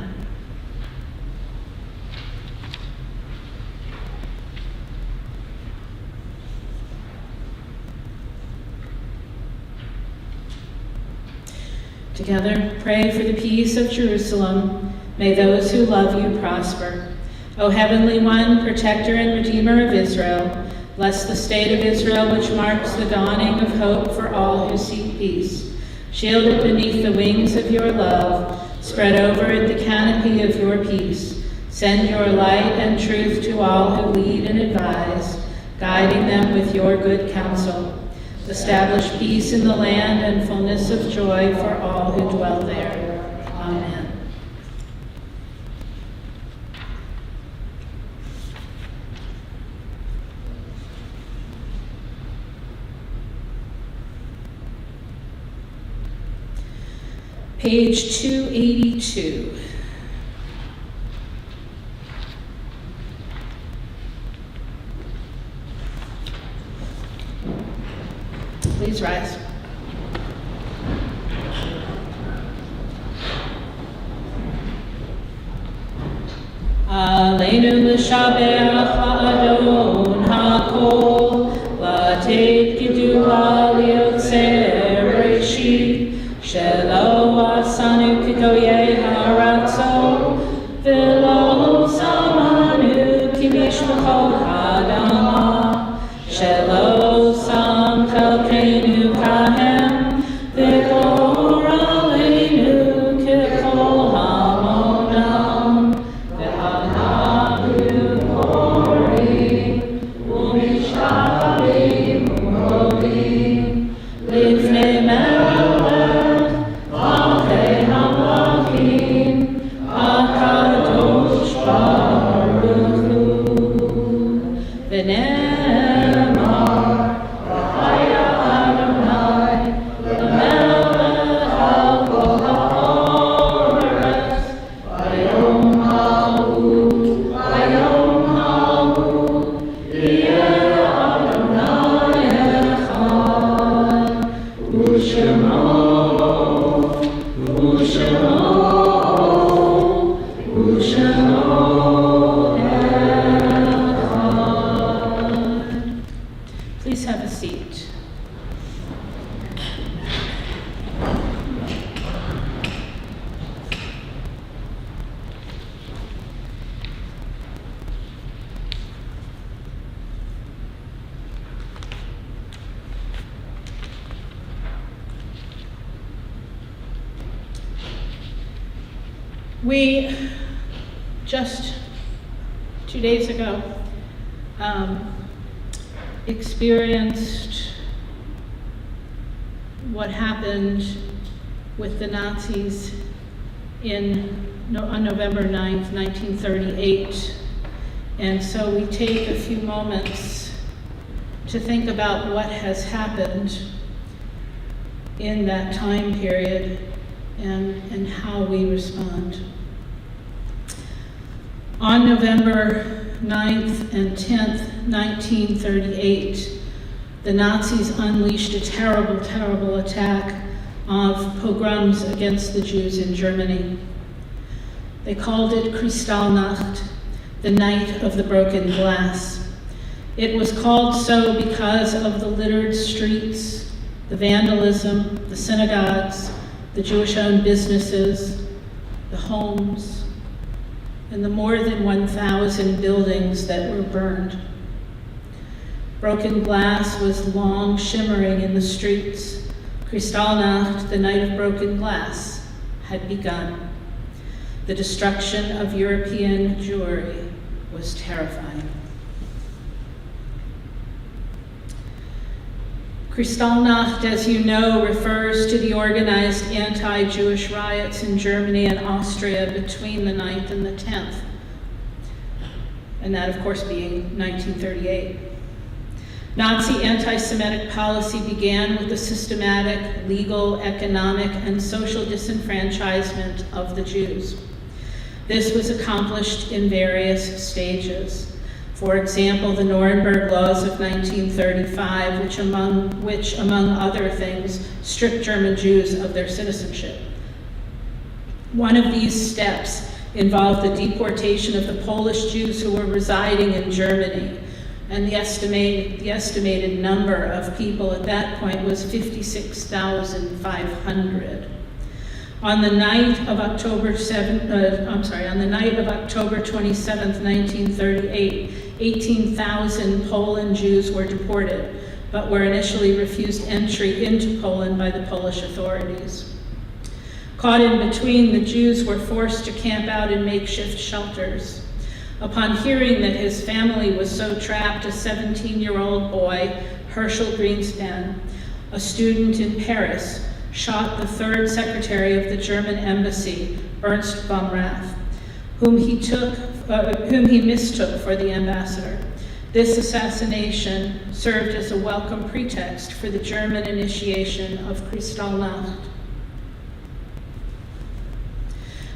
Together, pray for the peace of Jerusalem. May those who love you prosper. O Heavenly One, protector and redeemer of Israel, bless the state of Israel, which marks the dawning of hope for all who seek peace. Shield it beneath the wings of your love. Spread over it the canopy of your peace. Send your light and truth to all who lead and advise, guiding them with your good counsel. Establish peace in the land and fullness of joy for all who dwell there. Amen. Page 282. Please rise. Aleinu l'shabeach ha'adonai. Please have a seat. We just 2 days ago experienced what happened with the Nazis on November 9th, 1938. And so we take a few moments to think about what has happened in that time period and how we respond. On November 9th and 10th, 1938, the Nazis unleashed a terrible, terrible attack of pogroms against the Jews in Germany. They called it Kristallnacht, the night of the broken glass. It was called so because of the littered streets, the vandalism, the synagogues, the Jewish-owned businesses, the homes, and the more than 1,000 buildings that were burned. Broken glass was long shimmering in the streets. Kristallnacht, the night of broken glass, had begun. The destruction of European Jewry was terrifying. Kristallnacht, as you know, refers to the organized anti-Jewish riots in Germany and Austria between the 9th and the 10th, and that, of course, being 1938. Nazi anti-Semitic policy began with the systematic, legal, economic, and social disenfranchisement of the Jews. This was accomplished in various stages. For example, the Nuremberg Laws of 1935, which among other things, stripped German Jews of their citizenship. One of these steps involved the deportation of the Polish Jews who were residing in Germany, and the estimated number of people at that point was 56,500. On the night of October 27th, 1938, 18,000 Poland Jews were deported, but were initially refused entry into Poland by the Polish authorities. Caught in between, the Jews were forced to camp out in makeshift shelters. Upon hearing that his family was so trapped, a 17-year-old boy, Herschel Greenspan, a student in Paris, shot the third secretary of the German embassy, Ernst Baumrath, whom he mistook for the ambassador. This assassination served as a welcome pretext for the German initiation of Kristallnacht.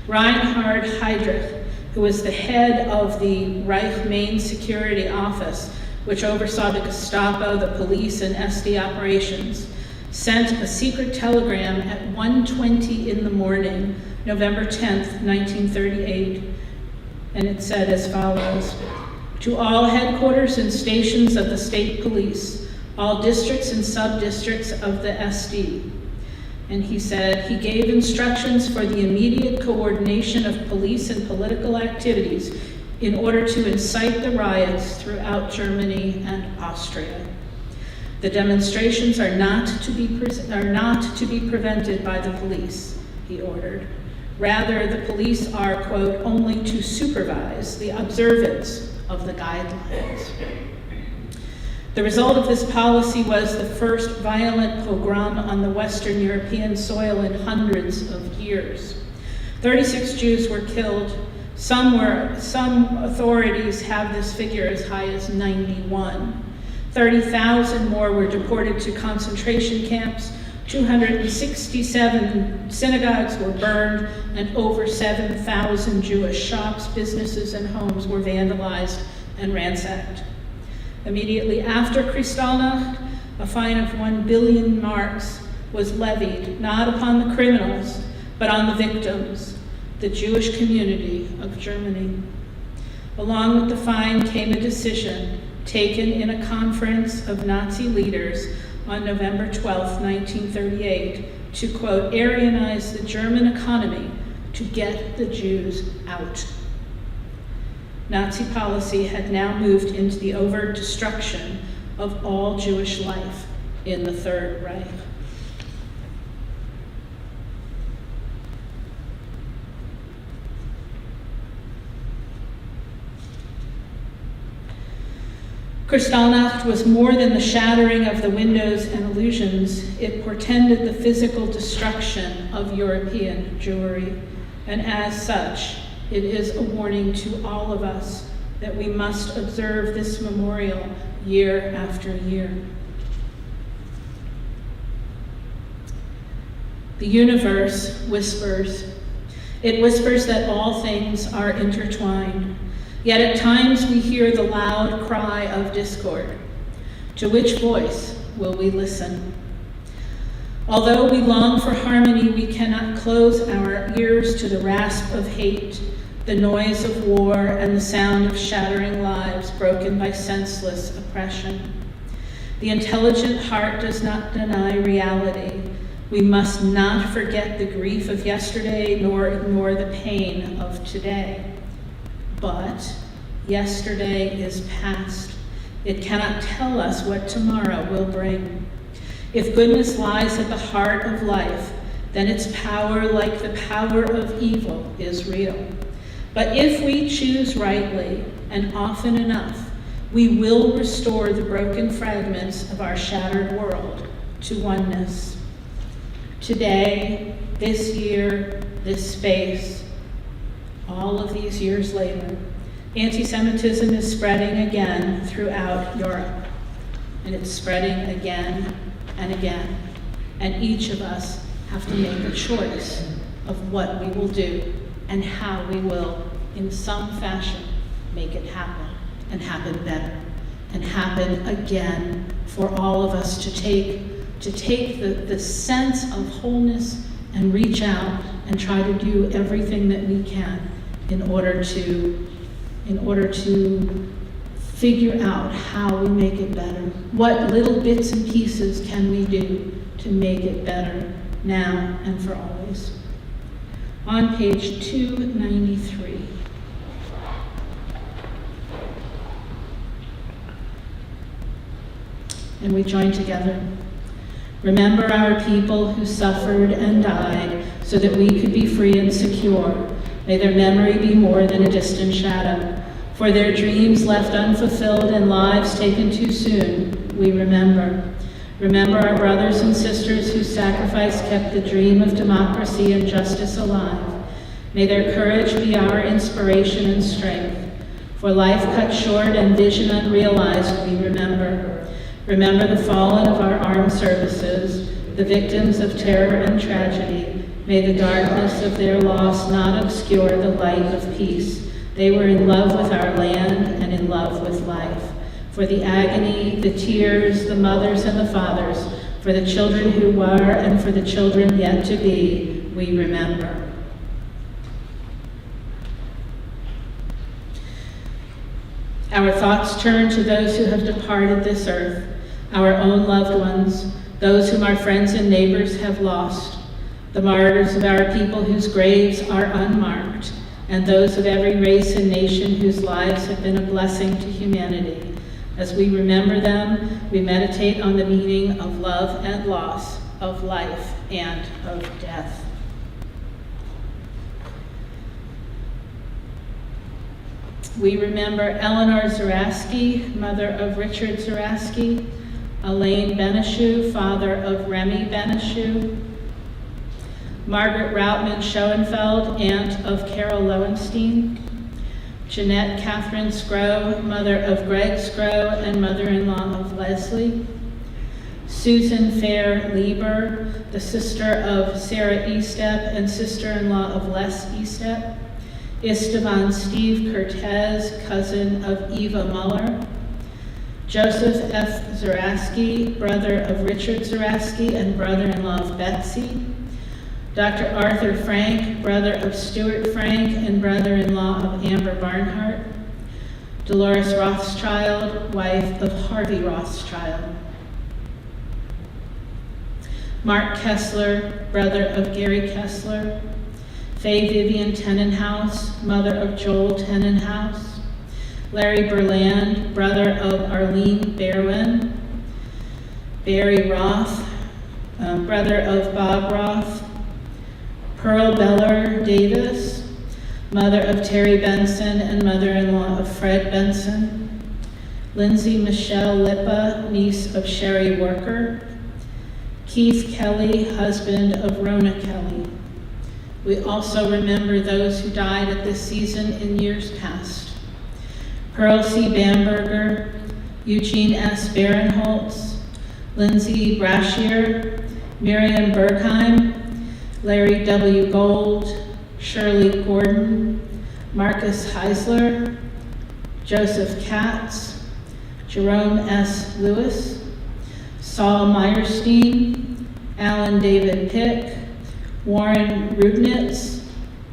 Reinhard Heydrich, who was the head of the Reich Main Security Office, which oversaw the Gestapo, the police, and SD operations, sent a secret telegram at 1:20 in the morning, November 10th, 1938, and it said as follows: to all headquarters and stations of the state police, all districts and sub-districts of the SD. And he said he gave instructions for the immediate coordination of police and political activities in order to incite the riots throughout Germany and Austria. The demonstrations are not to be prevented by the police, he ordered. Rather, the police are, quote, only to supervise the observance of the guidelines. The result of this policy was the first violent pogrom on the Western European soil in hundreds of years. 36 Jews were killed. Some authorities have this figure as high as 91. 30,000 more were deported to concentration camps. 267 synagogues were burned, and over 7,000 Jewish shops, businesses, and homes were vandalized and ransacked. Immediately after Kristallnacht, a fine of 1 billion marks was levied, not upon the criminals, but on the victims, the Jewish community of Germany. Along with the fine came a decision taken in a conference of Nazi leaders on November 12, 1938, to, quote, Aryanize the German economy to get the Jews out. Nazi policy had now moved into the overt destruction of all Jewish life in the Third Reich. Kristallnacht was more than the shattering of the windows and illusions. It portended the physical destruction of European Jewry, and as such, it is a warning to all of us that we must observe this memorial year after year. The universe whispers. It whispers that all things are intertwined. Yet at times we hear the loud cry of discord. To which voice will we listen? Although we long for harmony, we cannot close our ears to the rasp of hate, the noise of war, and the sound of shattering lives broken by senseless oppression. The intelligent heart does not deny reality. We must not forget the grief of yesterday, nor ignore the pain of today. But yesterday is past. It cannot tell us what tomorrow will bring. If goodness lies at the heart of life, then its power, like the power of evil, is real. But if we choose rightly and often enough, we will restore the broken fragments of our shattered world to oneness. Today, this year, this space, all of these years later, anti-Semitism is spreading again throughout Europe, and it's spreading again and again, and each of us have to make a choice of what we will do and how we will, in some fashion, make it happen, and happen better, and happen again for all of us to take the sense of wholeness and reach out and try to do everything that we can in order to figure out how we make it better. What little bits and pieces can we do to make it better now and for always? On page 293. And we join together. Remember our people who suffered and died so that we could be free and secure. May their memory be more than a distant shadow. For their dreams left unfulfilled and lives taken too soon, we remember. Remember our brothers and sisters whose sacrifice kept the dream of democracy and justice alive. May their courage be our inspiration and strength. For life cut short and vision unrealized, we remember. Remember the fallen of our armed services, the victims of terror and tragedy. May the darkness of their loss not obscure the light of peace. They were in love with our land and in love with life. For the agony, the tears, the mothers and the fathers, for the children who were and for the children yet to be, we remember. Our thoughts turn to those who have departed this earth, our own loved ones, those whom our friends and neighbors have lost, the martyrs of our people whose graves are unmarked, and those of every race and nation whose lives have been a blessing to humanity. As we remember them, we meditate on the meaning of love and loss, of life and of death. We remember Eleanor Zaraski, mother of Richard Zaraski, Elaine Beneshu, father of Remy Beneshu, Margaret Routman Schoenfeld, aunt of Carol Lowenstein, Jeanette Catherine Scrow, mother of Greg Scrow and mother-in-law of Leslie, Susan Fair Lieber, the sister of Sarah Estep and sister-in-law of Les Estep, Esteban Steve Cortez, cousin of Eva Muller, Joseph F. Zaraski, brother of Richard Zaraski and brother-in-law of Betsy, Dr. Arthur Frank, brother of Stuart Frank and brother-in-law of Amber Barnhart, Dolores Rothschild, wife of Harvey Rothschild, Mark Kessler, brother of Gary Kessler, Faye Vivian Tenenhouse, mother of Joel Tenenhouse, Larry Berland, brother of Arlene Berwin, Barry Roth, brother of Bob Roth, Pearl Beller Davis, mother of Terry Benson and mother-in-law of Fred Benson, Lindsay Michelle Lippa, niece of Sherry Worker, Keith Kelly, husband of Rona Kelly. We also remember those who died at this season in years past. Pearl C. Bamberger, Eugene S. Barinholtz, Lindsay Brashier, Miriam Bergheim, Larry W. Gold, Shirley Gordon, Marcus Heisler, Joseph Katz, Jerome S. Lewis, Saul Meyerstein, Alan David Pick, Warren Rubnitz,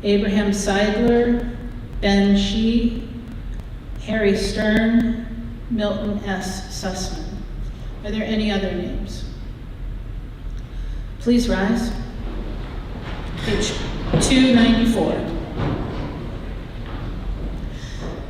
Abraham Seidler, Ben Shee, Harry Stern, Milton S. Sussman. Are there any other names? Please rise. Page 294.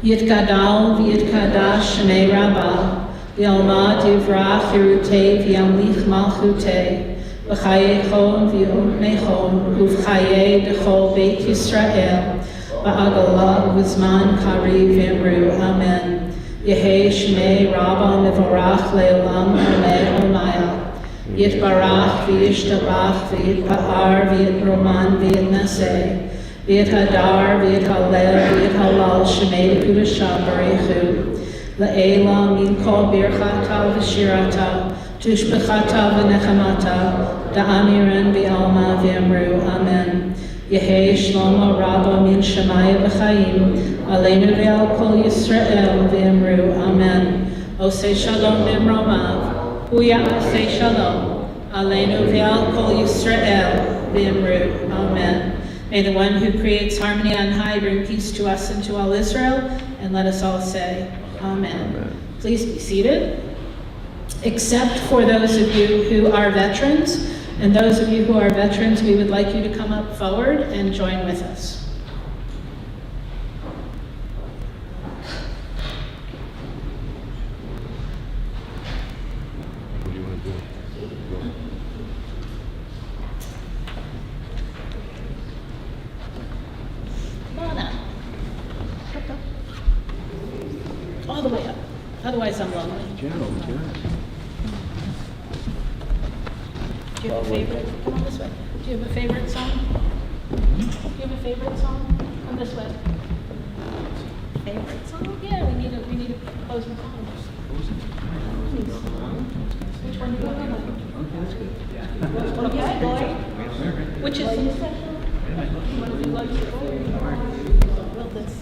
Yitgadal v'yitkadash Shemei Rabbah, v'yalma divrach Yerutei v'yamlich malchutei, v'chayechon v'yomechon, uv'chayei dechol Beit Yisrael, v'agalah v'zman kari v'yamru, Amen. Yehei Shemei Rabbah mevorach le'olam ameh omayah. Yitbarach v'yishtabach v'yitpa'ar v'yitroman v'yitnaseh v'yithadar v'yithalel v'yithalal shemei kudashah barechu le'ela min kol birchata v'shirata tushbechata v'nechamata da'amiran v'alma v'yamru Amen. Yehei Shlomo Rabba min Shemaya v'chaim aleinu v'al kol Yisrael v'yamru Amen. Osei Shalom b'mromav Huya Aseh Shalom, Aleinu V'al Kol Yisrael V'Imru. Amen. May the one who creates harmony on high bring peace to us and to all Israel, and let us all say, Amen. Amen. Please be seated. Except for those of you who are veterans, and those of you who are veterans, we would like you to come up forward and join with us. All the way up. Otherwise, I'm lonely. Do you have a favorite? Come on this way. Do you have a favorite song? Do you have a favorite song? Come this way. Favorite song? Yeah, we need a closing song. Which one do you want? Okay, Lloyd. Which is one of you like this?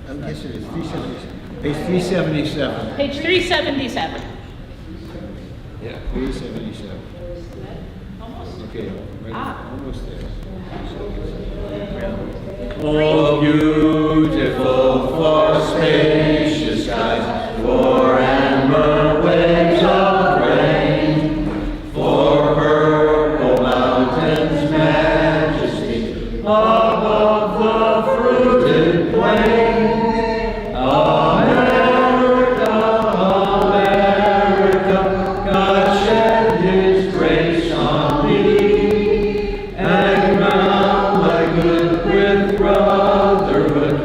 I'm guessing it's 377. Page 377. Page 377. Yeah, 377. Okay, almost there. Oh, beautiful for spacious skies, for amber waves of rain, for purple mountains' majesty above the fruited plain. Brotherhood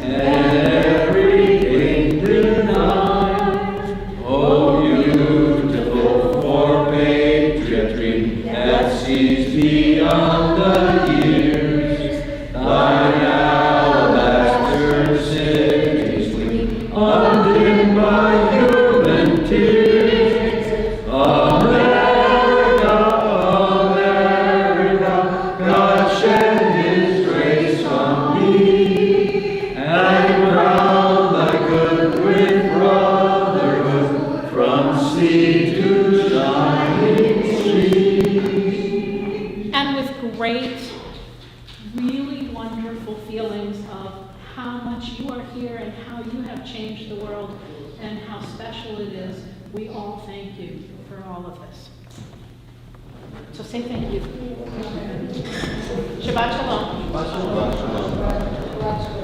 and everything denied. Oh, beautiful for patriotry that sees beyond the years. Thine alabaster cities gleam, undimmed by human tears. America, America, God shed His grace on thee, and crown thy good with brotherhood from sea to shining sea. And with great, really wonderful feelings of how much you are here and how you have changed the world and how special it is, we all thank you for all of this. So say thank you. Shabbat Shalom. Shabbat shalom. Shabbat shalom.